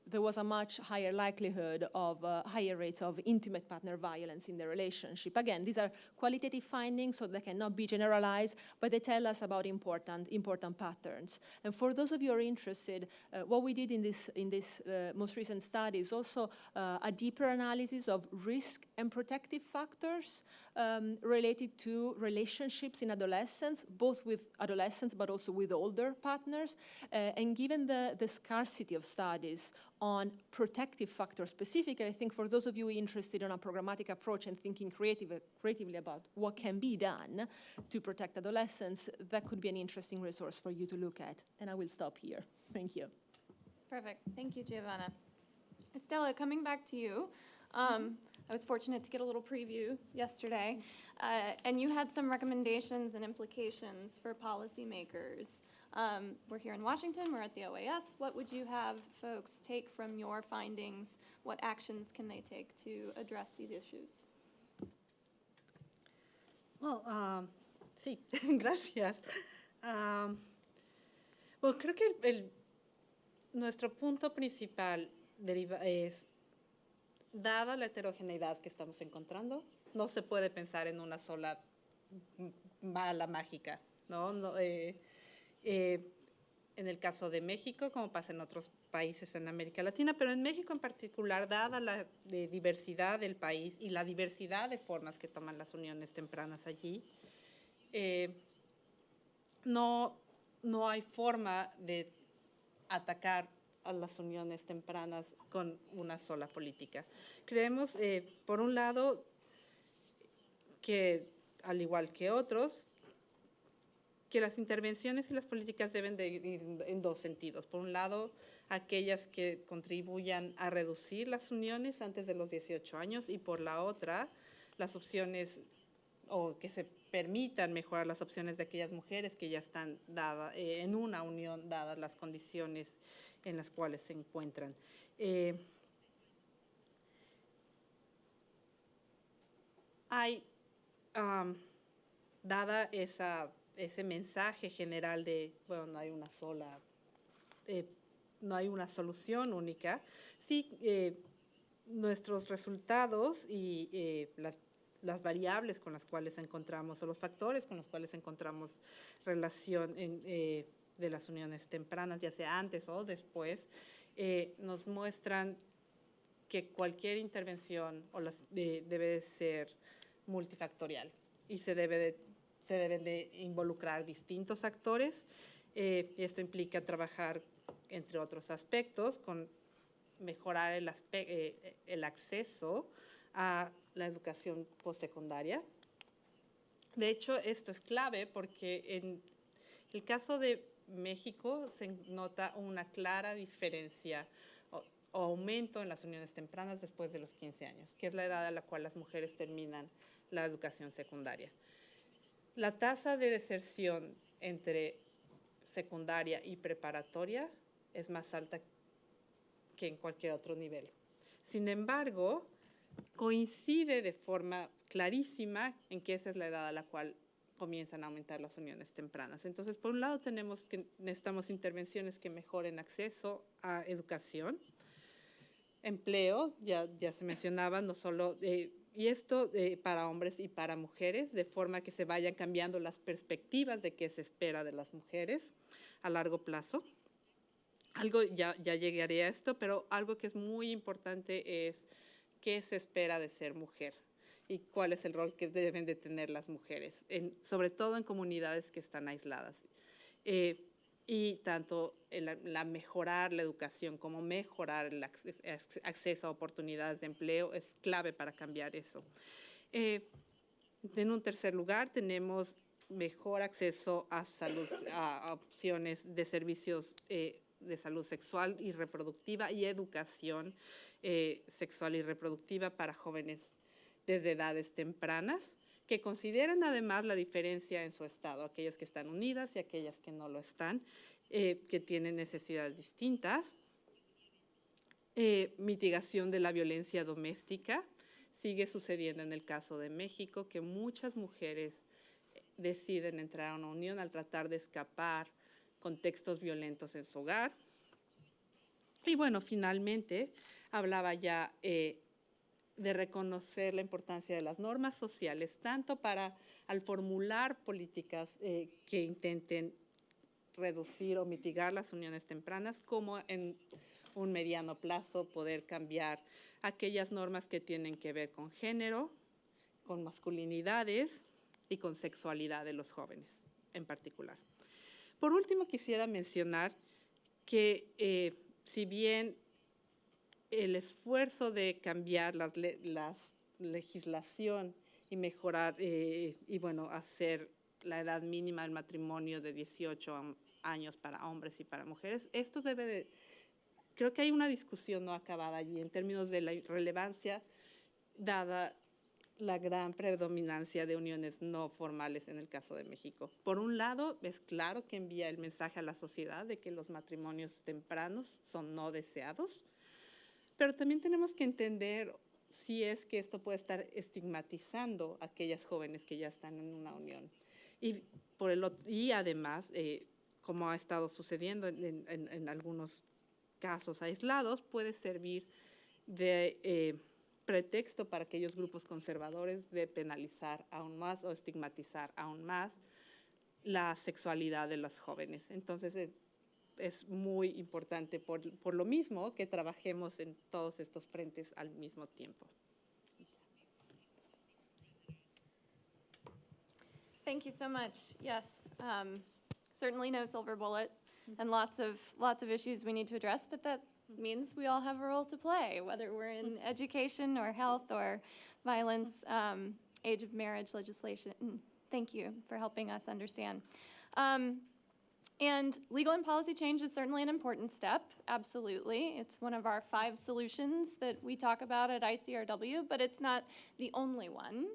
there was a much higher likelihood of higher rates of intimate partner violence in the relationship. Again, these are qualitative findings, so they cannot be generalized, but they tell us about important patterns. And for those of you who are interested, what we did in this most recent study is also a deeper analysis of risk and protective factors related to relationships in adolescence, both with adolescents but also with older partners. And given the scarcity of studies on protective factors specifically, I think for those of you interested in a programmatic approach and thinking creatively about what can be done to protect adolescents, that could be an interesting resource for you to look at. And I will stop here. Thank you. Perfect. Thank you, Giovanna. Estella, coming back to you. I was fortunate to get a little preview yesterday, and you had some recommendations and implications for policymakers. We're here in Washington, we're at the OAS. What would you have folks take from your findings? What actions can they take to address these issues? Well, sí, gracias. Bueno, creo que nuestro punto principal es, dada la heterogeneidad que estamos encontrando, no se puede pensar en una sola bala mágica, ¿no? En el caso de México, como pasa en otros países en América Latina, pero en México en particular, dada la diversidad del país y la diversidad de formas que toman las uniones tempranas allí, no hay forma de atacar a las uniones tempranas con una sola política. Creemos, por un lado, que, al igual que otros, que las intervenciones y las políticas deben de ir en dos sentidos. Por un lado, aquellas que contribuyan a reducir las uniones antes de los 18 años y por la otra, las opciones o que se permitan mejorar las opciones de aquellas mujeres que ya están en una unión, dadas las condiciones en las cuales se encuentran. Dada ese mensaje general de, bueno, no hay una solución única, sí, nuestros resultados y las variables con las cuales encontramos, o los factores con los cuales encontramos relación de las uniones tempranas, ya sea antes o después, nos muestran que cualquier intervención debe ser multifactorial y se deben de involucrar distintos actores. Esto implica trabajar, entre otros aspectos, con mejorar el acceso a la educación postsecundaria. De hecho, esto es clave porque en el caso de México se nota una clara diferencia o aumento en las uniones tempranas después de los 15 años, que es la edad a la cual las mujeres terminan la educación secundaria. La tasa de deserción entre secundaria y preparatoria es más alta que en cualquier otro nivel. Sin embargo, coincide de forma clarísima en que esa es la edad a la cual comienzan a aumentar las uniones tempranas. Entonces, por un lado, necesitamos intervenciones que mejoren acceso a educación, empleo, ya se mencionaba, no solo, y esto para hombres y para mujeres, de forma que se vayan cambiando las perspectivas de qué se espera de las mujeres a largo plazo. Ya llegaré a esto, pero algo que es muy importante es qué se espera de ser mujer y cuál es el rol que deben de tener las mujeres, sobre todo en comunidades que están aisladas. Y tanto mejorar la educación como mejorar el acceso a oportunidades de empleo es clave para cambiar eso. En un tercer lugar, tenemos mejor acceso a opciones de servicios de salud sexual y reproductiva y educación sexual y reproductiva para jóvenes desde edades tempranas, que consideran además la diferencia en su estado, aquellas que están unidas y aquellas que no lo están, que tienen necesidades distintas. Mitigación de la violencia doméstica. Sigue sucediendo en el caso de México que muchas mujeres deciden entrar a una unión al tratar de escapar contextos violentos en su hogar. Y bueno, finalmente hablaba ya de reconocer la importancia de las normas sociales, tanto para al formular políticas que intenten reducir o mitigar las uniones tempranas, como en un mediano plazo poder cambiar aquellas normas que tienen que ver con género, con masculinidades y con sexualidad de los jóvenes en particular. Por último, quisiera mencionar que si bien el esfuerzo de cambiar la legislación y mejorar y bueno, hacer la edad mínima del matrimonio de 18 años para hombres y para mujeres, esto debe de, creo que hay una discusión no acabada allí en términos de la relevancia dada la gran predominancia de uniones no formales en el caso de México. Por un lado, es claro que envía el mensaje a la sociedad de que los matrimonios tempranos son no deseados, pero también tenemos que entender si es que esto puede estar estigmatizando a aquellas jóvenes que ya están en una unión. Y además, como ha estado sucediendo en algunos casos aislados, puede servir de pretexto para aquellos grupos conservadores de penalizar aún más o estigmatizar aún más la sexualidad de los jóvenes. Entonces, es muy importante por lo mismo que trabajemos en todos estos frentes al mismo tiempo. Thank you so much. Yes, certainly no silver bullet, and lots of issues we need to address, but that means we all have a role to play, whether we're in education or health or violence, age of marriage legislation. Thank you for helping us understand. And legal and policy change is certainly an important step, absolutely. It's one of our 5 solutions that we talk about at ICRW, but it's not the only one.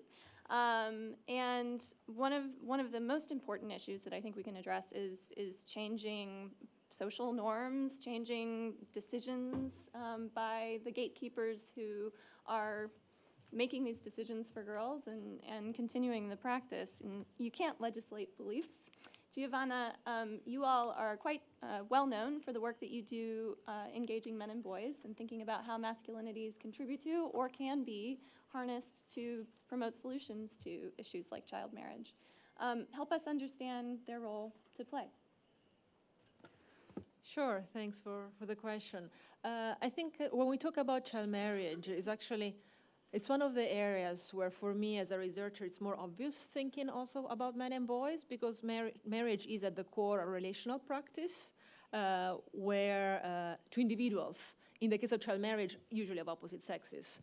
And one of the most important issues that I think we can address is changing social norms, changing decisions by the gatekeepers who are making these decisions for girls and continuing the practice. And you can't legislate beliefs. Giovanna, you all are quite well known for the work that you do engaging men and boys and thinking about how masculinities contribute to or can be harnessed to promote solutions to issues like child marriage. Help us understand their role to play. Sure, thanks for the question. I think when we talk about child marriage, it's one of the areas where, for me as a researcher, it's more obvious thinking also about men and boys, because marriage is at the core a relational practice where two individuals, in the case of child marriage, usually of opposite sexes,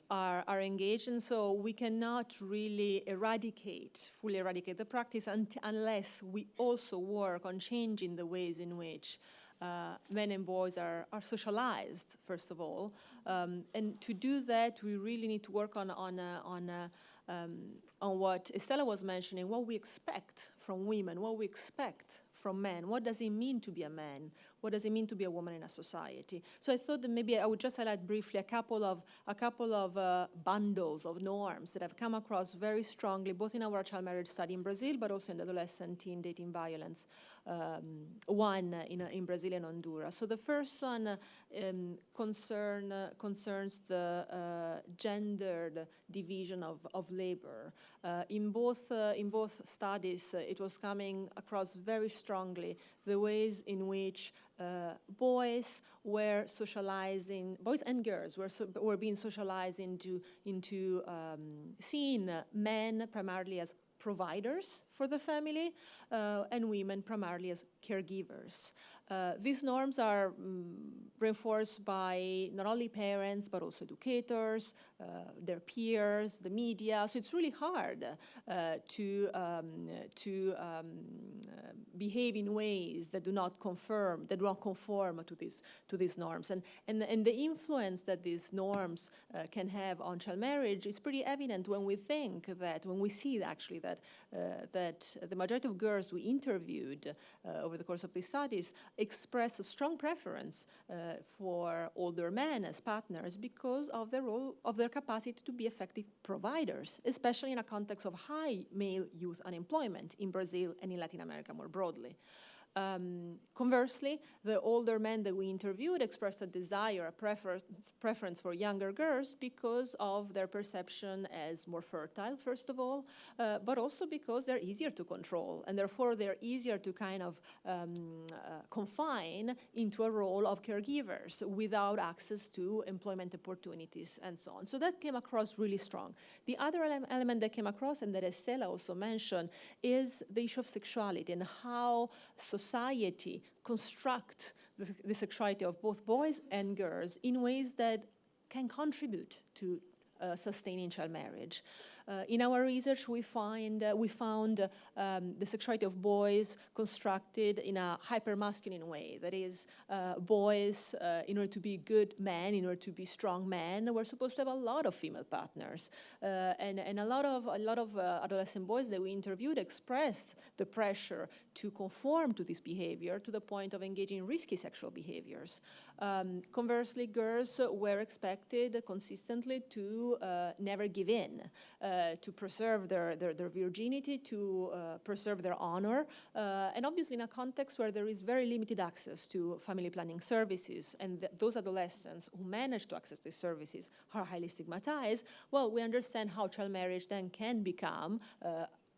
are engaged. And so we cannot really fully eradicate the practice unless we also work on changing the ways in which men and boys are socialized, first of all. And to do that, we really need to work on what Estela was mentioning, what we expect from women, what we expect from men. What does it mean to be a man? What does it mean to be a woman in a society? So I thought that maybe I would just highlight briefly a couple of bundles of norms that have come across very strongly, both in our child marriage study in Brazil, but also in the adolescent teen dating violence one in Brazil and Honduras. So the first one concerns the gendered division of labor. In both studies, it was coming across very strongly the ways in which boys were socializing, boys and girls were being socialized into seeing men primarily as providers for the family, and women primarily as caregivers. These norms are reinforced by not only parents, but also educators, their peers, the media. So it's really hard to behave in ways that do not conform to these norms. And the influence that these norms can have on child marriage is pretty evident when we see actually that the majority of girls we interviewed over the course of these studies express a strong preference for older men as partners because of their capacity to be effective providers, especially in a context of high male youth unemployment in Brazil and in Latin America more broadly. Conversely, the older men that we interviewed expressed a desire, a preference for younger girls because of their perception as more fertile, first of all, but also because they're easier to control, and therefore they're easier to kind of confine into a role of caregivers without access to employment opportunities and so on. So that came across really strong. The other element that came across, and that Estela also mentioned, is the issue of sexuality and how society constructs the sexuality of both boys and girls in ways that can contribute to sustaining child marriage. In our research, we found the sexuality of boys constructed in a hyper-masculine way. That is, boys, in order to be good men, in order to be strong men, were supposed to have a lot of female partners. And a lot of adolescent boys that we interviewed expressed the pressure to conform to this behavior to the point of engaging in risky sexual behaviors. Conversely, girls were expected consistently to never give in, to preserve their virginity, to preserve their honor, and obviously in a context where there is very limited access to family planning services, and those adolescents who manage to access these services are highly stigmatized. Well, we understand how child marriage then can become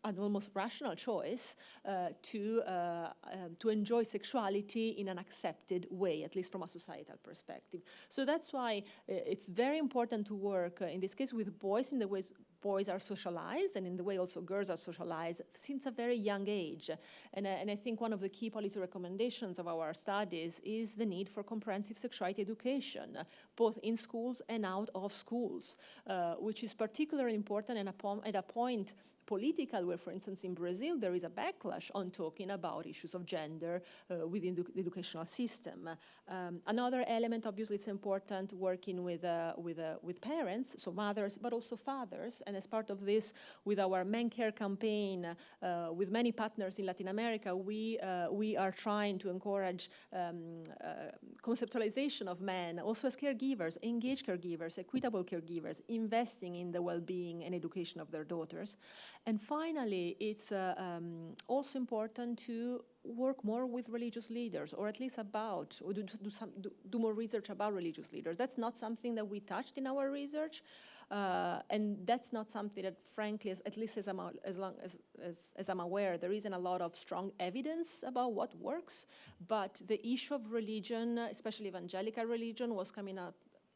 an almost rational choice to enjoy sexuality in an accepted way, at least from a societal perspective. So that's why it's very important to work, in this case, with boys in the ways boys are socialized and in the way also girls are socialized since a very young age. And I think one of the key policy recommendations of our studies is the need for comprehensive sexuality education, both in schools and out of schools, which is particularly important at a point political, where, for instance, in Brazil, there is a backlash on talking about issues of gender within the educational system. Another element, obviously, it's important working with parents, so mothers, but also fathers. And as part of this, with our Men Care campaign, with many partners in Latin America, we are trying to encourage conceptualization of men, also as caregivers, engaged caregivers, equitable caregivers, investing in the well-being and education of their daughters. And finally, it's also important to work more with religious leaders, or at least do more research about religious leaders. That's not something that we touched in our research, and that's not something that, frankly, at least as I'm aware, there isn't a lot of strong evidence about what works. But the issue of religion, especially evangelical religion, was coming up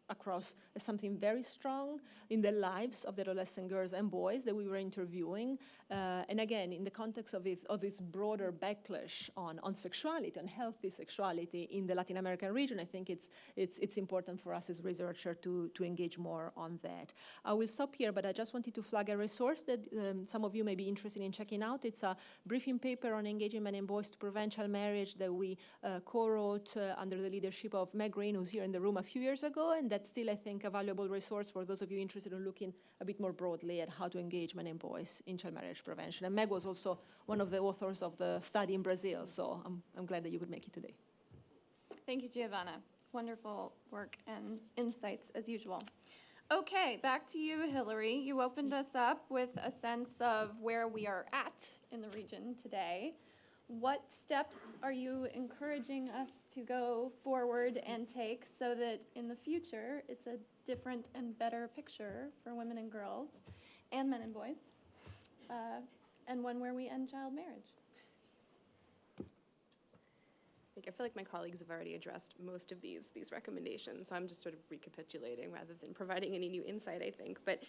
across as something very strong in the lives of the adolescent girls and boys that we were interviewing. And again, in the context of this broader backlash on sexuality, on healthy sexuality in the Latin American region, I think it's important for us as researchers to engage more on that. I will stop here, but I just wanted to flag a resource that some of you may be interested in checking out. It's a briefing paper on engaging men and boys to prevent child marriage that we co-wrote under the leadership of Meg Green, who's here in the room a few years ago, and that's still, I think, a valuable resource for those of you interested in looking a bit more broadly at how to engage men and boys in child marriage prevention. And Meg was also one of the authors of the study in Brazil, so I'm glad that you could make it today. Thank you, Giovanna. Wonderful work and insights, as usual. Okay, back to you, Hillary. You opened us up with a sense of where we are at in the region today. What steps are you encouraging us to go forward and take so that in the future it's a different and better picture for women and girls and men and boys, and one where we end child marriage? I feel like my colleagues have already addressed most of these recommendations, so I'm just sort of recapitulating rather than providing any new insight, I think. But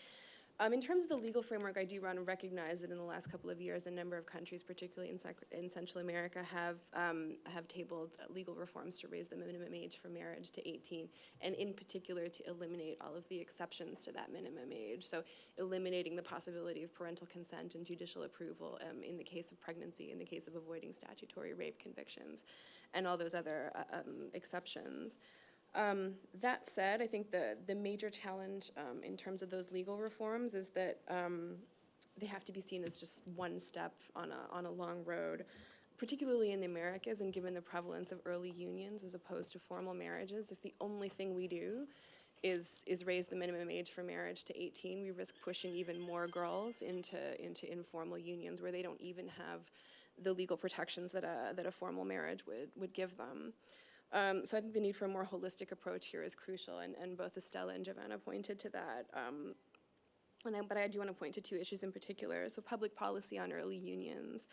in terms of the legal framework, I do want to recognize that in the last couple of years, a number of countries, particularly in Central America, have tabled legal reforms to raise the minimum age for marriage to 18, and in particular to eliminate all of the exceptions to that minimum age. So eliminating the possibility of parental consent and judicial approval in the case of pregnancy, in the case of avoiding statutory rape convictions, and all those other exceptions. That said, I think the major challenge in terms of those legal reforms is that they have to be seen as just one step on a long road, particularly in the Americas, and given the prevalence of early unions as opposed to formal marriages. If the only thing we do is raise the minimum age for marriage to 18, we risk pushing even more girls into informal unions where they don't even have the legal protections that a formal marriage would give them. So I think the need for a more holistic approach here is crucial, and both Estella and Giovanna pointed to that. But I do want to point to two issues in particular. So public policy on early unions.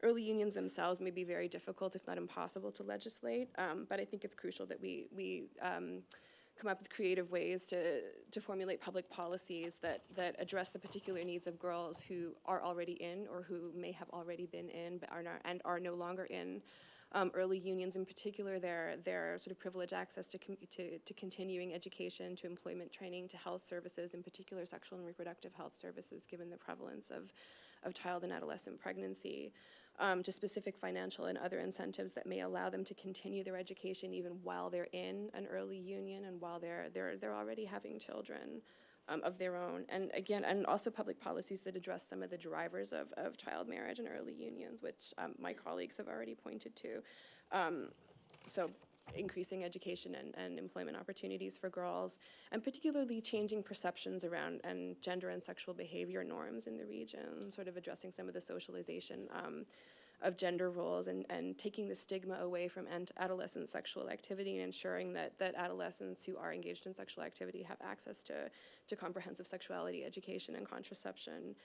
Early unions themselves may be very difficult, if not impossible, to legislate, but I think it's crucial that we come up with creative ways to formulate public policies that address the particular needs of girls who are already in, or who may have already been in, but are no longer in early unions. In particular, their sort of privileged access to continuing education, to employment training, to health services, in particular sexual and reproductive health services, given the prevalence of child and adolescent pregnancy, to specific financial and other incentives that may allow them to continue their education even while they're in an early union and while they're already having children of their own. And again, and also public policies that address some of the drivers of child marriage and early unions, which my colleagues have already pointed to. So increasing education and employment opportunities for girls, and particularly changing perceptions around and gender and sexual behavior norms in the region, sort of addressing some of the socialization of gender roles, and taking the stigma away from adolescent sexual activity, and ensuring that adolescents who are engaged in sexual activity have access to comprehensive sexuality education and contraception.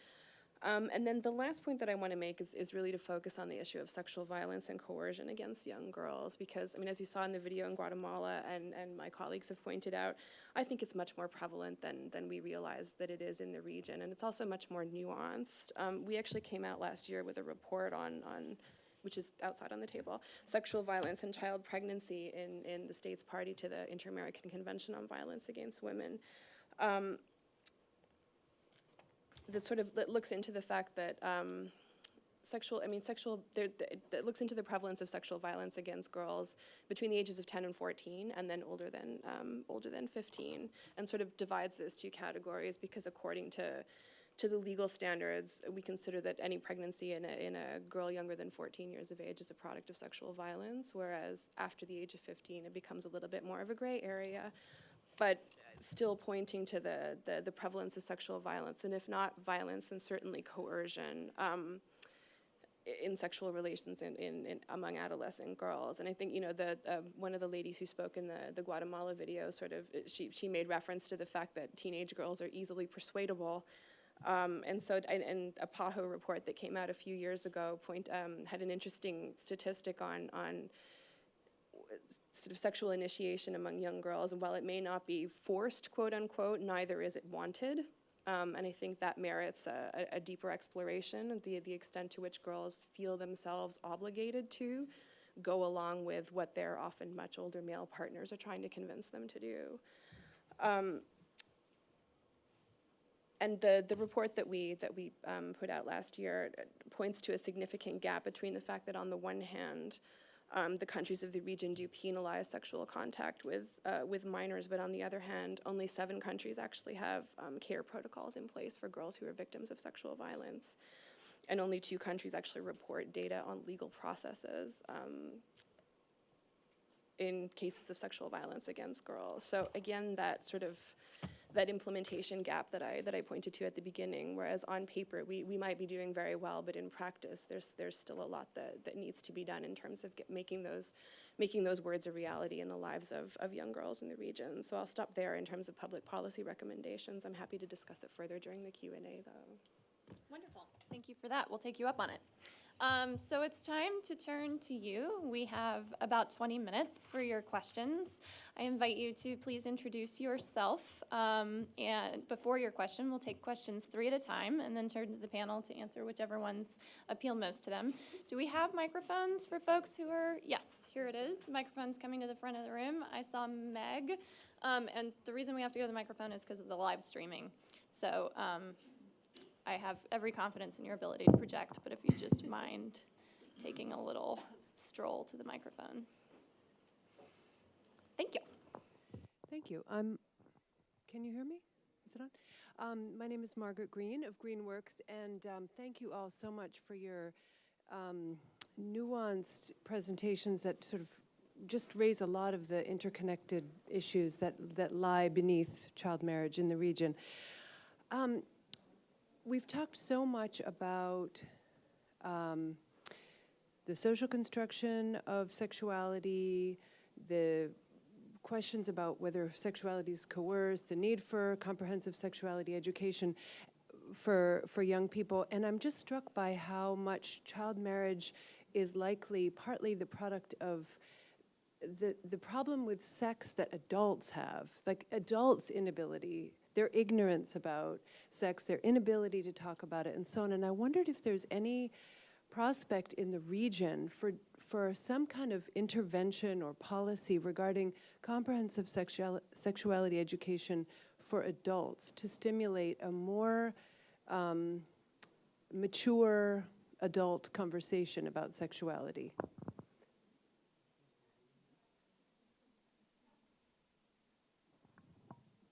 And then the last point that I want to make is really to focus on the issue of sexual violence and coercion against young girls, because, I mean, as you saw in the video in Guatemala, and my colleagues have pointed out, I think it's much more prevalent than we realize that it is in the region, and it's also much more nuanced. We actually came out last year with a report on which is outside on the table, sexual violence and child pregnancy in the state's party to the Inter-American Convention on Violence Against Women. That looks into the fact that that looks into the prevalence of sexual violence against girls between the ages of 10 and 14, and then older than 15, and sort of divides those two categories, because according to the legal standards, we consider that any pregnancy in a girl younger than 14 years of age is a product of sexual violence, whereas after the age of 15, it becomes a little bit more of a gray area. But still pointing to the prevalence of sexual violence, and if not violence, then certainly coercion in sexual relations among adolescent girls. And I think, you know, one of the ladies who spoke in the Guatemala video, sort of, she made reference to the fact that teenage girls are easily persuadable. And a PAHO report that came out a few years ago had an interesting statistic on sort of sexual initiation among young girls, and while it may not be forced, quote unquote, neither is it wanted. And I think that merits a deeper exploration of the extent to which girls feel themselves obligated to go along with what their often much older male partners are trying to convince them to do. And the report that we put out last year points to a significant gap between the fact that on the one hand, the countries of the region do penalize sexual contact with minors, but on the other hand, only 7 countries actually have care protocols in place for girls who are victims of sexual violence, and only 2 countries actually report data on legal processes in cases of sexual violence against girls. So again, that implementation gap that I pointed to at the beginning, whereas on paper we might be doing very well, but in practice there's still a lot that needs to be done in terms of making those words a reality in the lives of young girls in the region. So I'll stop there in terms of public policy recommendations. I'm happy to discuss it further during the Q&A though. Wonderful. Thank you for that. We'll take you up on it. So it's time to turn to you. We have about 20 minutes for your questions. I invite you to please introduce yourself, and before your question, we'll take questions 3 at a time and then turn to the panel to answer whichever ones appeal most to them. Do we have microphones for folks who are, yes, here it is. The microphone's coming to the front of the room. I saw Meg, and the reason we have to go to the microphone is because of the live streaming. So I have every confidence in your ability to project, but if you just mind taking a little stroll to the microphone. Thank you. Thank you. Can you hear me? Is it on? My name is Margaret Green of Greenworks, and thank you all so much for your nuanced presentations that sort of just raise a lot of the interconnected issues that lie beneath child marriage in the region. We've talked so much about the social construction of sexuality, the questions about whether sexuality is coerced, the need for comprehensive sexuality education for young people. And I'm just struck by how much child marriage is likely partly the product of the problem with sex that adults have, like adults' inability, their ignorance about sex, their inability to talk about it, and so on. And I wondered if there's any prospect in the region for some kind of intervention or policy regarding comprehensive sexuality education for adults to stimulate a more mature adult conversation about sexuality.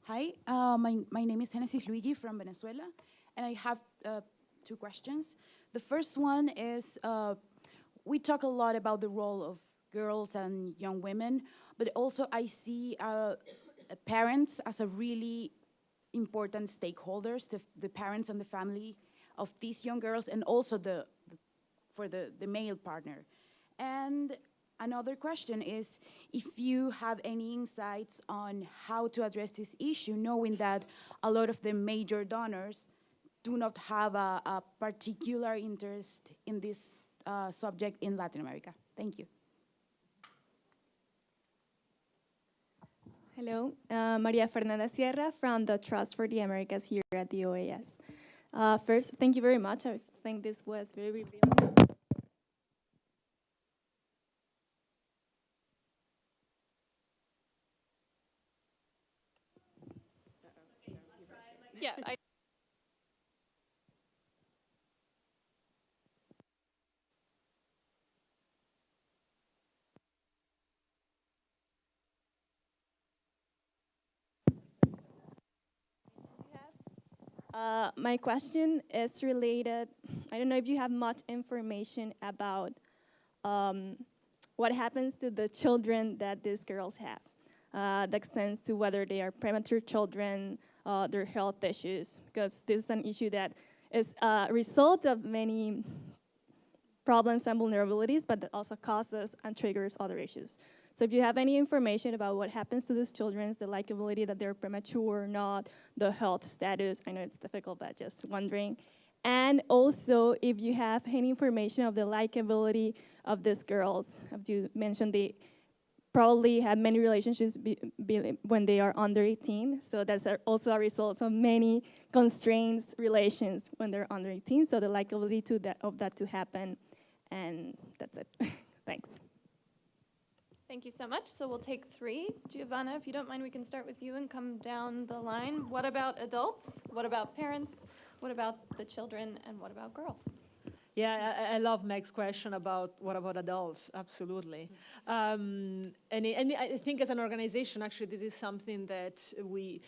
Hi, my name is Genesis Luigi from Venezuela, and I have 2 questions. The first one is, we talk a lot about the role of girls and young women, but also I see parents as a really important stakeholders, the parents and the family of these young girls, and also for the male partner. And another question is if you have any insights on how to address this issue, knowing that a lot of the major donors do not have a particular interest in this subject in Latin America. Thank you. Hello, Maria Fernanda Sierra from the Trust for the Americas here at the OAS. First, thank you very much. I think this was very revealing. Yeah, my question is related, I don't know if you have much information about what happens to the children that these girls have. That extends to whether they are premature children, their health issues, because this is an issue that is a result of many problems and vulnerabilities, but that also causes and triggers other issues. So if you have any information about what happens to these children, the likability that they're premature or not, the health status, I know it's difficult, but just wondering. And also, if you have any information of the likability of these girls, as you mentioned, they probably have many relationships when they are under 18, so that's also a result of many constraints relations when they're under 18, so the likability of that to happen, and that's it. Thanks. Thank you so much. So we'll take 3. Giovanna, if you don't mind, we can start with you and come down the line. What about adults? What about parents? What about the children? And what about girls? Yeah, I love Meg's question about what about adults, absolutely. And I think as an organization, actually, this is something that we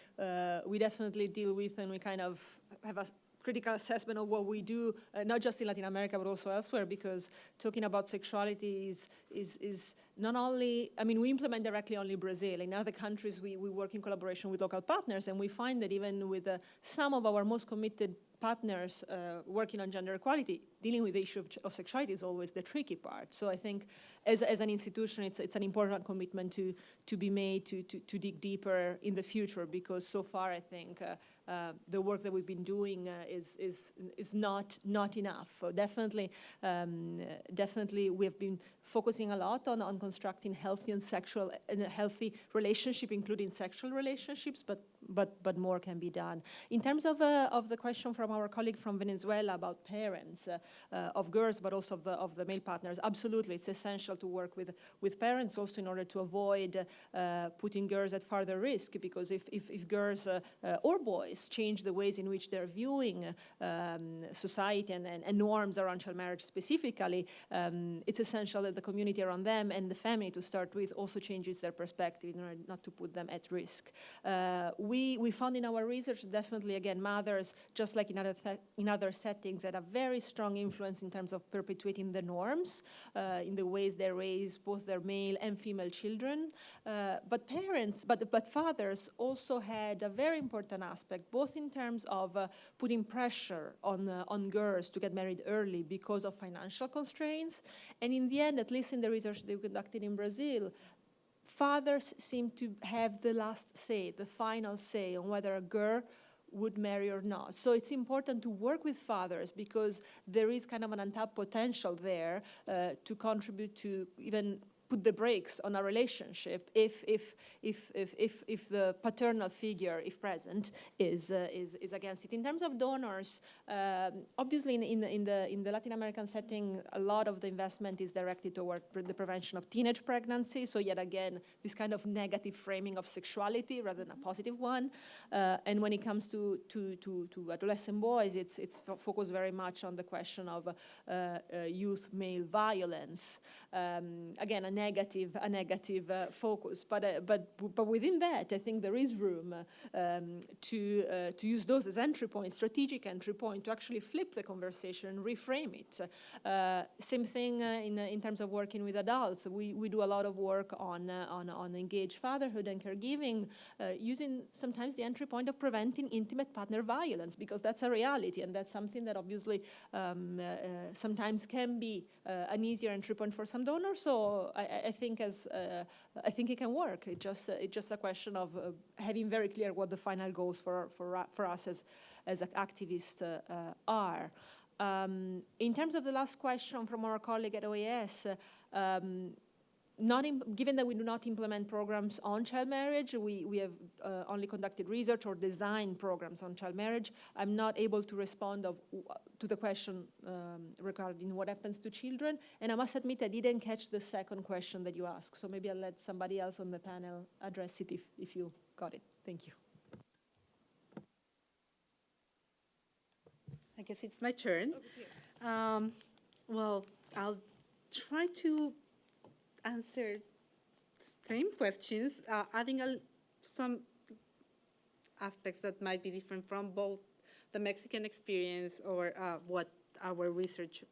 definitely deal with, and we kind of have a critical assessment of what we do, not just in Latin America, but also elsewhere, because talking about sexuality is not only, I mean, we implement directly only Brazil. In other countries, we work in collaboration with local partners, and we find that even with some of our most committed partners working on gender equality, dealing with the issue of sexuality is always the tricky part. So I think as an institution, it's an important commitment to be made to dig deeper in the future, because so far I think the work that we've been doing is not enough. So definitely we have been focusing a lot on constructing healthy and healthy relationship, including sexual relationships, but more can be done. In terms of the question from our colleague from Venezuela about parents of girls, but also of the male partners, absolutely, it's essential to work with parents also in order to avoid putting girls at further risk, because if girls or boys change the ways in which they're viewing society and norms around child marriage specifically, it's essential that the community around them and the family to start with also changes their perspective in order not to put them at risk. We found in our research, definitely, again, mothers, just like in other settings, that have very strong influence in terms of perpetuating the norms in the ways they raise both their male and female children. But fathers also had a very important aspect both in terms of putting pressure on girls to get married early because of financial constraints, and in the end, at least in the research they conducted in Brazil, fathers seem to have the last say, the final say on whether a girl would marry or not. So it's important to work with fathers because there is kind of an untapped potential there to contribute to even put the brakes on a relationship if the paternal figure, if present, is against it. In terms of donors, obviously in the Latin American setting, a lot of the investment is directed toward the prevention of teenage pregnancy. So yet again, this kind of negative framing of sexuality rather than a positive one. And when it comes to adolescent boys, it's focused very much on the question of youth male violence. Again, a negative focus, but within that, I think there is room to use those as entry points, strategic entry point, to actually flip the conversation and reframe it. Same thing in terms of working with adults. We do a lot of work on engaged fatherhood and caregiving, using sometimes the entry point of preventing intimate partner violence, because that's a reality, and that's something that obviously sometimes can be an easier entry point for some donors. So I think it can work. It's just a question of having very clear what the final goals for us as activists are. In terms of the last question from our colleague at OAS, given that we do not implement programs on child marriage, we have only conducted research or designed programs on child marriage. I'm not able to respond to the question regarding what happens to children, and I must admit I didn't catch the second question that you asked, so maybe I'll let somebody else on the panel address it if you got it. Thank you. I guess it's my turn. Well, I'll try to answer same questions, adding some aspects that might be different from both the Mexican experience or what our research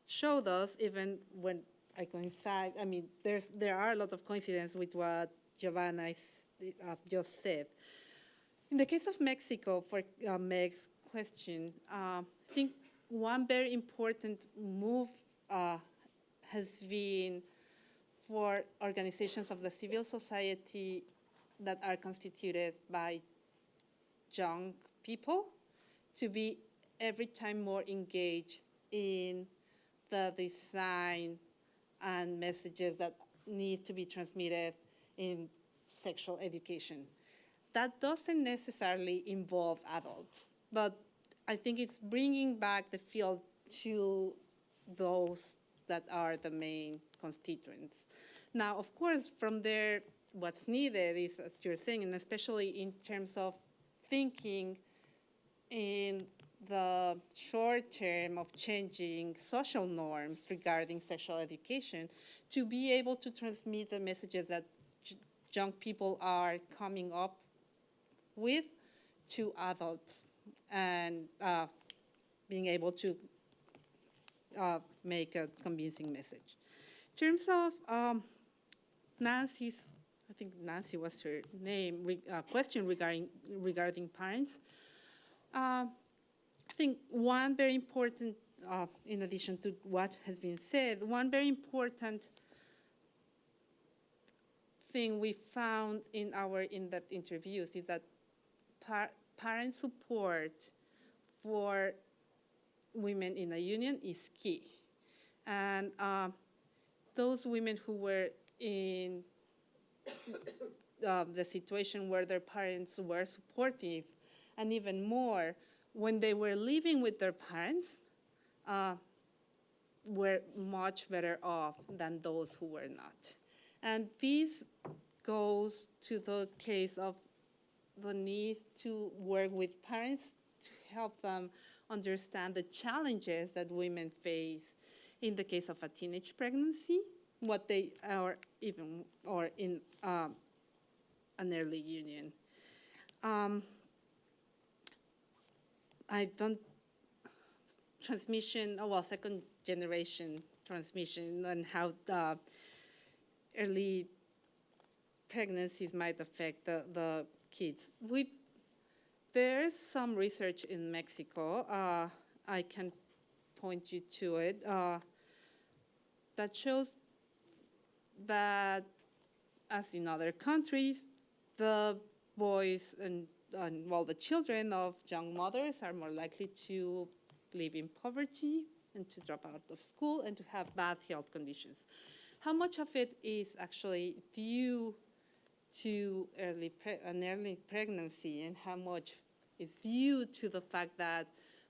showed us, even when I coincide. I mean, there are a lot of coincidences with what Giovanna just said. In the case of Mexico, for Meg's question, I think one very important move has been for organizations of the civil society that are constituted by young people to be every time more engaged in the design and messages that need to be transmitted in sexual education. That doesn't necessarily involve adults, but I think it's bringing back the field to those that are the main constituents. Now, of course, from there, what's needed is, as you're saying, and especially in terms of thinking in the short term of changing social norms regarding sexual education, to be able to transmit the messages that young people are coming up with to adults, and being able to make a convincing message. In terms of Nancy's, I think Nancy was her name, question regarding parents, I think one very important, in addition to what has been said, one very important thing we found in our in-depth interviews is that parent support for women in a union is key. And those women who were in the situation where their parents were supportive, and even more, when they were living with their parents, were much better off than those who were not. And this goes to the case of the need to work with parents to help them understand the challenges that women face in the case of a teenage pregnancy, what they are even, or in an early union. I don't, transmission, second generation transmission, and how the early pregnancies might affect the kids. There's some research in Mexico, I can point you to it, that shows that, as in other countries, the boys and well, the children of young mothers are more likely to live in poverty and to drop out of school and to have bad health conditions. How much of it is actually due to an early pregnancy, and how much is due to the fact that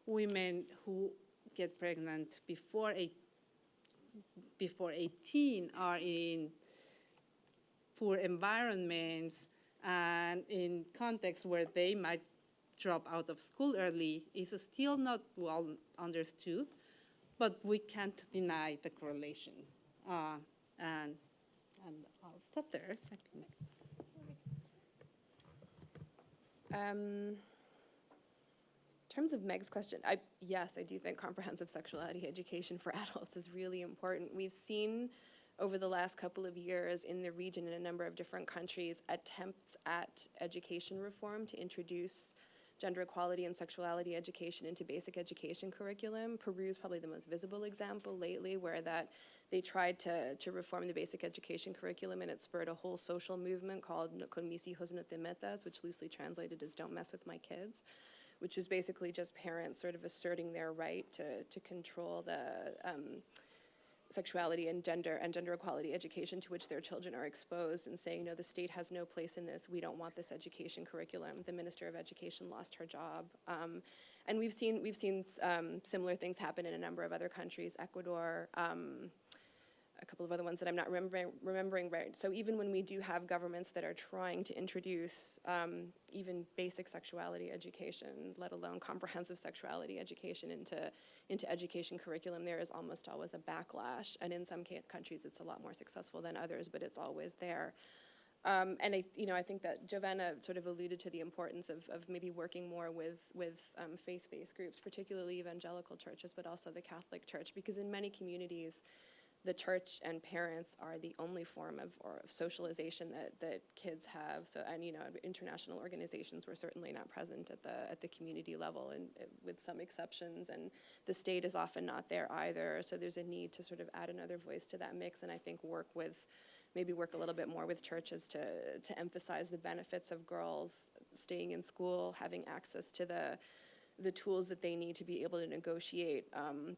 women who get pregnant before 18 are in poor environments and in contexts where they might drop out of school early is still not well understood, but we can't deny the correlation. And I'll stop there. In terms of Meg's question, yes, I do think comprehensive sexuality education for adults is really important. We've seen over the last couple of years in the region, in a number of different countries, attempts at education reform to introduce gender equality and sexuality education into basic education curriculum. Peru is probably the most visible example lately, where they tried to reform the basic education curriculum, and it spurred a whole social movement called Con mis hijos no te metas, which loosely translated as "Don't mess with my kids," which is basically just parents sort of asserting their right to control the sexuality and gender equality education to which their children are exposed, and saying, no, the state has no place in this. We don't want this education curriculum. The Minister of Education lost her job. And we've seen similar things happen in a number of other countries, Ecuador, a couple of other ones that I'm not remembering right. So even when we do have governments that are trying to introduce even basic sexuality education, let alone comprehensive sexuality education into education curriculum, there is almost always a backlash. And in some countries it's a lot more successful than others, but it's always there. And I think that Giovanna sort of alluded to the importance of maybe working more with faith-based groups, particularly evangelical churches, but also the Catholic Church, because in many communities, the church and parents are the only form of socialization that kids have. So, and international organizations were certainly not present at the community level, and with some exceptions. And the state is often not there either. So there's a need to sort of add another voice to that mix, and I think work a little bit more with churches to emphasize the benefits of girls staying in school, having access to the tools that they need to be able to negotiate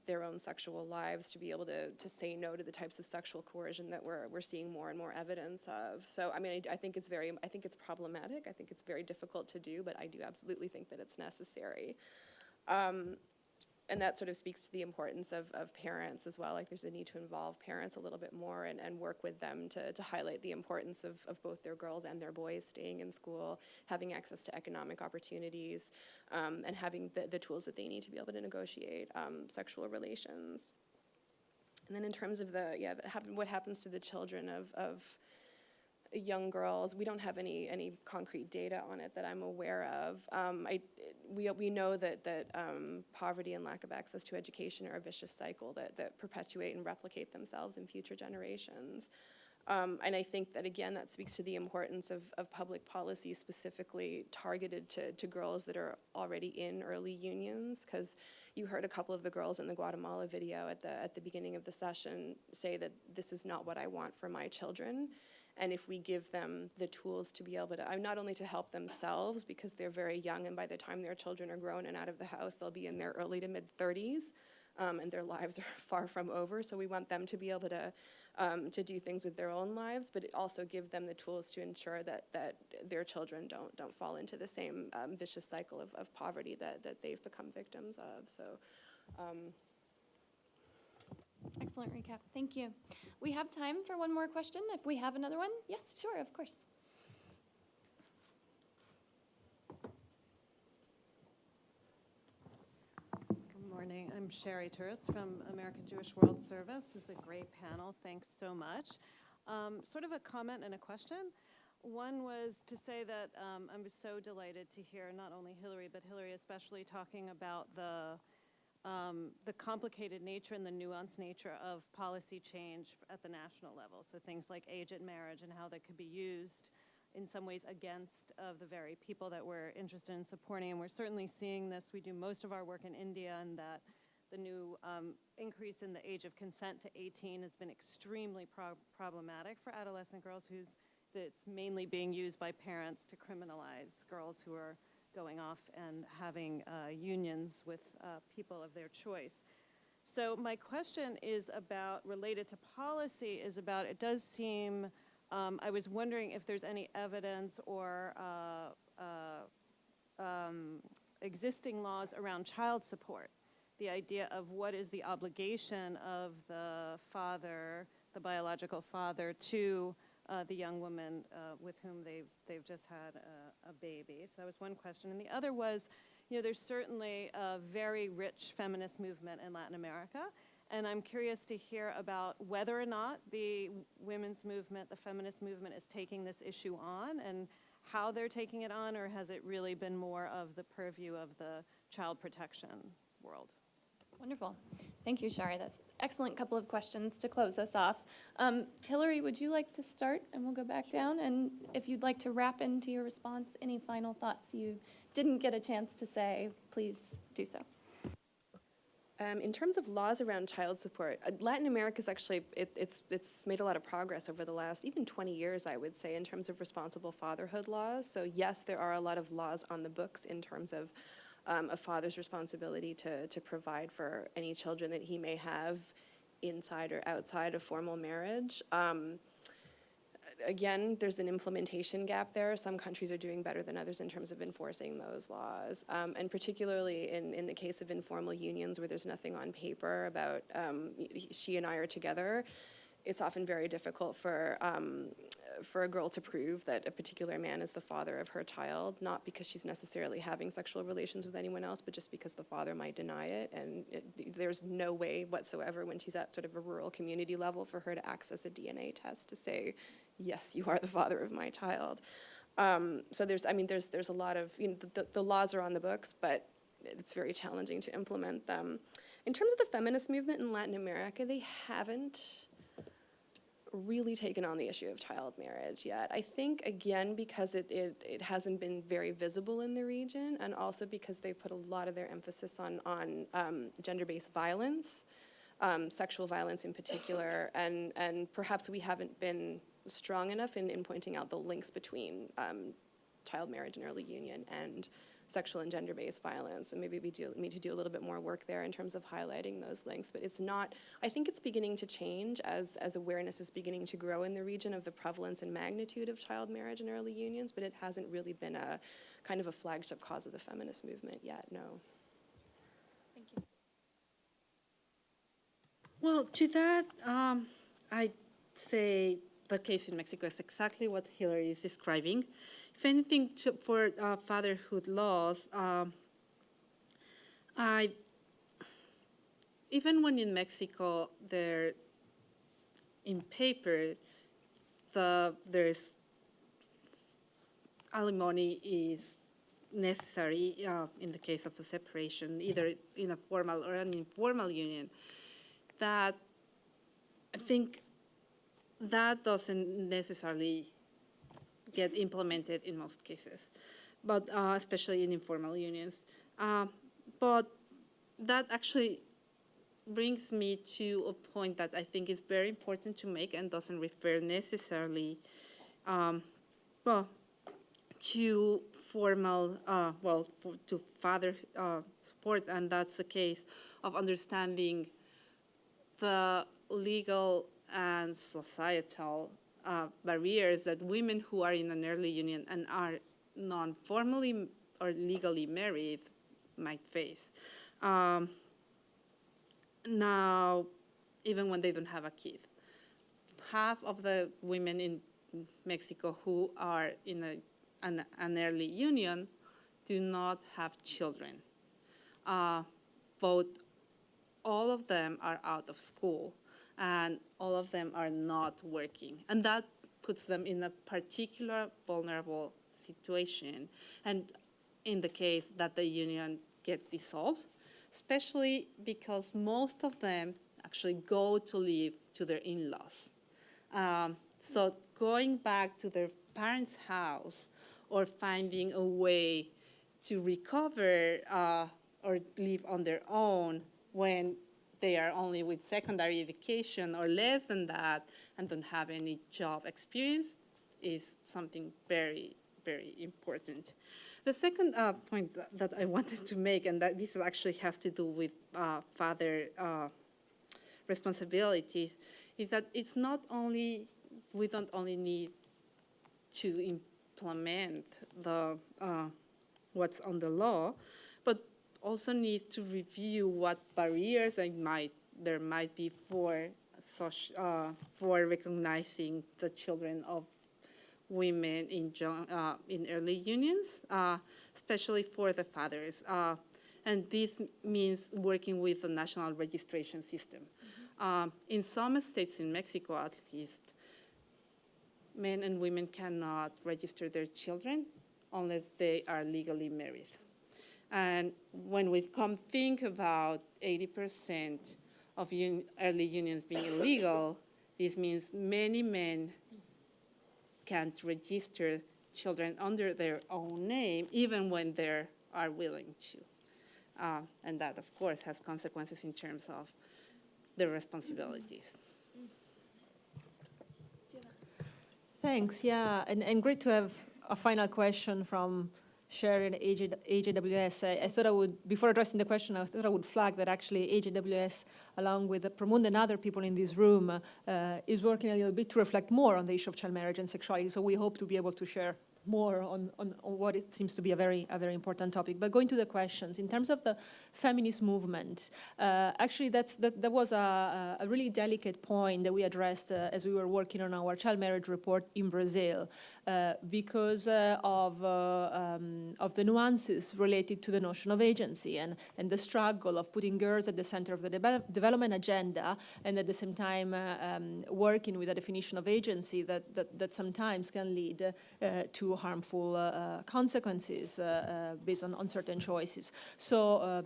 their own sexual lives, to be able to say no to the types of sexual coercion that we're seeing more and more evidence of. So, I mean, I think it's problematic. I think it's very difficult to do, but I do absolutely think that it's necessary. And that sort of speaks to the importance of parents as well. Like, there's a need to involve parents a little bit more and work with them to highlight the importance of both their girls and their boys staying in school, having access to economic opportunities, and having the tools that they need to be able to negotiate sexual relations. And then in terms of what happens to the children of young girls, we don't have any concrete data on it that I'm aware of. We know that poverty and lack of access to education are a vicious cycle that perpetuate and replicate themselves in future generations. And I think that, again, that speaks to the importance of public policy specifically targeted to girls that are already in early unions, because you heard a couple of the girls in the Guatemala video at the beginning of the session say that this is not what I want for my children. And if we give them the tools to be able to, not only to help themselves because they're very young, and by the time their children are grown and out of the house, they'll be in their early to mid-30s, and their lives are far from over. So we want them to be able to do things with their own lives, but also give them the tools to ensure that their children don't fall into the same vicious cycle of poverty that they've become victims of. So. Excellent recap. Thank you. We have time for one more question if we have another one. Yes, sure, of course. Good morning. I'm Sherry Turritz from American Jewish World Service. This is a great panel. Thanks so much. Sort of a comment and a question. One was to say that I'm so delighted to hear not only Hillary, but Hillary especially talking about the complicated nature and the nuanced nature of policy change at the national level. So things like age at marriage and how that could be used in some ways against of the very people that we're interested in supporting. And we're certainly seeing this. We do most of our work in India, and that the new increase in the age of consent to 18 has been extremely problematic for adolescent girls, that's mainly being used by parents to criminalize girls who are going off and having unions with people of their choice. So my question is about, related to policy, is about, it does seem, I was wondering if there's any evidence or existing laws around child support, the idea of what is the obligation of the father, the biological father, to the young woman with whom they've just had a baby. So that was one question. And the other was, there's certainly a very rich feminist movement in Latin America, and I'm curious to hear about whether or not the women's movement, the feminist movement, is taking this issue on, and how they're taking it on, or has it really been more of the purview of the child protection world? Wonderful. Thank you, Shari. That's an excellent couple of questions to close us off. Hillary, would you like to start, and we'll go back down? And if you'd like to wrap into your response, any final thoughts you didn't get a chance to say, please do so. In terms of laws around child support, Latin America is actually, it's made a lot of progress over the last even 20 years, I would say, in terms of responsible fatherhood laws. So yes, there are a lot of laws on the books in terms of a father's responsibility to provide for any children that he may have inside or outside of formal marriage. Again, there's an implementation gap there. Some countries are doing better than others in terms of enforcing those laws. And particularly in the case of informal unions where there's nothing on paper about she and I are together, it's often very difficult for a girl to prove that a particular man is the father of her child, not because she's necessarily having sexual relations with anyone else, but just because the father might deny it. And there's no way whatsoever when she's at sort of a rural community level for her to access a DNA test to say, yes, you are the father of my child. So there's a lot of, the laws are on the books, but it's very challenging to implement them. In terms of the feminist movement in Latin America, they haven't really taken on the issue of child marriage yet. I think, again, because it hasn't been very visible in the region, and also because they put a lot of their emphasis on gender-based violence, sexual violence in particular, and perhaps we haven't been strong enough in pointing out the links between child marriage and early union and sexual and gender-based violence. So maybe we need to do a little bit more work there in terms of highlighting those links. But it's not, I think it's beginning to change as awareness is beginning to grow in the region of the prevalence and magnitude of child marriage and early unions, but it hasn't really been a kind of a flagship cause of the feminist movement yet, no. Thank you. Well, to that, I'd say the case in Mexico is exactly what Hillary is describing. If anything, for fatherhood laws, even when in Mexico, in paper, there's alimony is necessary in the case of a separation, either in a formal or an informal union, that I think that doesn't necessarily get implemented in most cases, but especially in informal unions. But that actually brings me to a point that I think is very important to make and doesn't refer necessarily, to formal, to father support, and that's the case of understanding the legal and societal barriers that women who are in an early union and are non-formally or legally married might face. Now, even when they don't have a kid. Half of the women in Mexico who are in an early union do not have children. But all of them are out of school, and all of them are not working. And that puts them in a particular vulnerable situation. And in the case that the union gets dissolved, especially because most of them actually go to live to their in-laws. So going back to their parents' house or finding a way to recover or live on their own when they are only with secondary education or less than that and don't have any job experience is something very, very important. The second point that I wanted to make, and that this actually has to do with father responsibilities, is that it's not only, we don't only need to implement the what's on the law, but also need to review what barriers there might be for recognizing the children of women in early unions, especially for the fathers. And this means working with the national registration system. In some states in Mexico, at least, men and women cannot register their children unless they are legally married. And when we think about 80% of early unions being illegal, this means many men can't register children under their own name, even when they are willing to. And that, of course, has consequences in terms of their responsibilities. Thanks, yeah, and great to have a final question from Sherry and AJWS. I thought I would, before addressing the question, I thought I would flag that actually AJWS, along with Pramund and other people in this room, is working a little bit to reflect more on the issue of child marriage and sexuality, so we hope to be able to share more on what it seems to be a very important topic. But going to the questions, in terms of the feminist movement, actually that was a really delicate point that we addressed as we were working on our child marriage report in Brazil, because of the nuances related to the notion of agency and the struggle of putting girls at the center of the development agenda, and at the same time working with a definition of agency that sometimes can lead to harmful consequences based on certain choices. So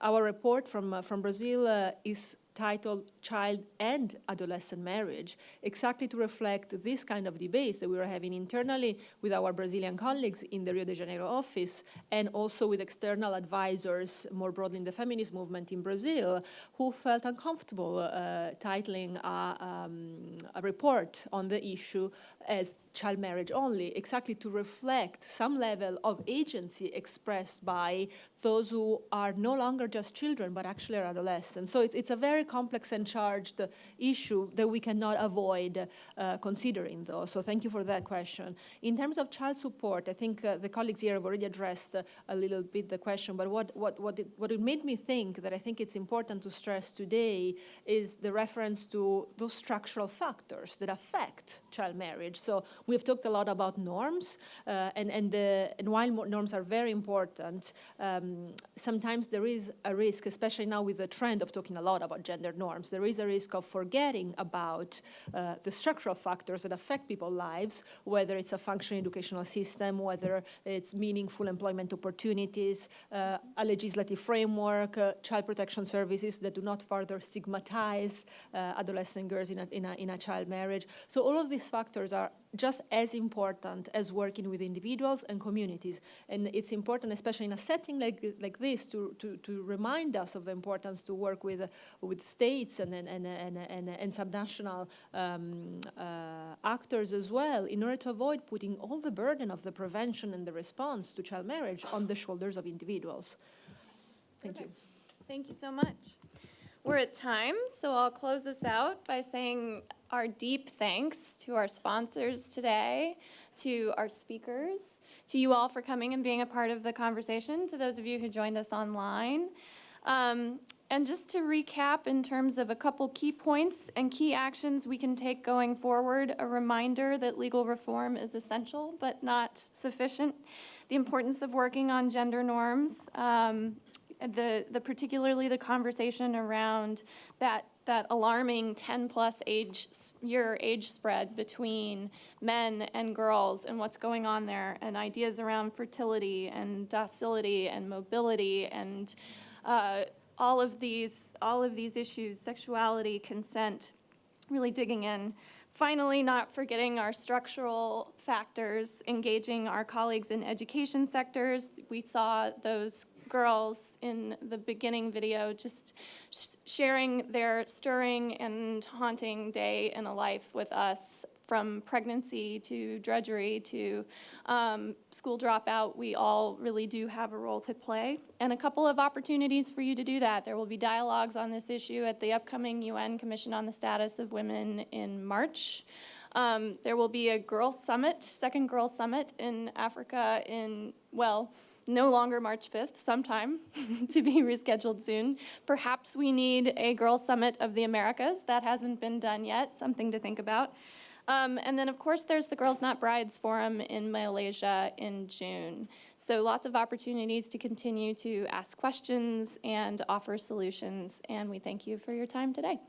our report from Brazil is titled Child and Adolescent Marriage, exactly to reflect this kind of debates that we were having internally with our Brazilian colleagues in the Rio de Janeiro office, and also with external advisors more broadly in the feminist movement in Brazil, who felt uncomfortable titling a report on the issue as child marriage only, exactly to reflect some level of agency expressed by those who are no longer just children, but actually are adolescents. So it's a very complex and charged issue that we cannot avoid considering, though. So thank you for that question. In terms of child support, I think the colleagues here have already addressed a little bit the question, but what it made me think that I think it's important to stress today is the reference to those structural factors that affect child marriage. So we've talked a lot about norms, and while norms are very important, sometimes there is a risk, especially now with the trend of talking a lot about gender norms, there is a risk of forgetting about the structural factors that affect people's lives, whether it's a functioning educational system, whether it's meaningful employment opportunities, a legislative framework, child protection services that do not further stigmatize adolescent girls in a child marriage. So all of these factors are just as important as working with individuals and communities. And it's important, especially in a setting like this, to remind us of the importance to work with states and subnational actors as well, in order to avoid putting all the burden of the prevention and the response to child marriage on the shoulders of individuals. Thank you. Thank you so much. We're at time, so I'll close this out by saying our deep thanks to our sponsors today, to our speakers, to you all for coming and being a part of the conversation, to those of you who joined us online. And just to recap in terms of a couple key points and key actions we can take going forward, a reminder that legal reform is essential but not sufficient, the importance of working on gender norms, particularly the conversation around that alarming 10+ year age spread between men and girls and what's going on there, and ideas around fertility and docility and mobility and all of these issues, sexuality, consent, really digging in Finally, not forgetting our structural factors, engaging our colleagues in education sectors. We saw those girls in the beginning video just sharing their stirring and haunting day in a life with us, from pregnancy to drudgery to school dropout. We all really do have a role to play, and a couple of opportunities for you to do that. There will be dialogues on this issue at the upcoming UN Commission on the Status of Women in March. There will be a Girls Summit, second Girls Summit in Africa in, well, no longer March 5th, sometime to be rescheduled soon. Perhaps we need a Girls Summit of the Americas. That hasn't been done yet, something to think about. And then, of course, there's the Girls Not Brides Forum in Malaysia in June. So lots of opportunities to continue to ask questions and offer solutions, and we thank you for your time today.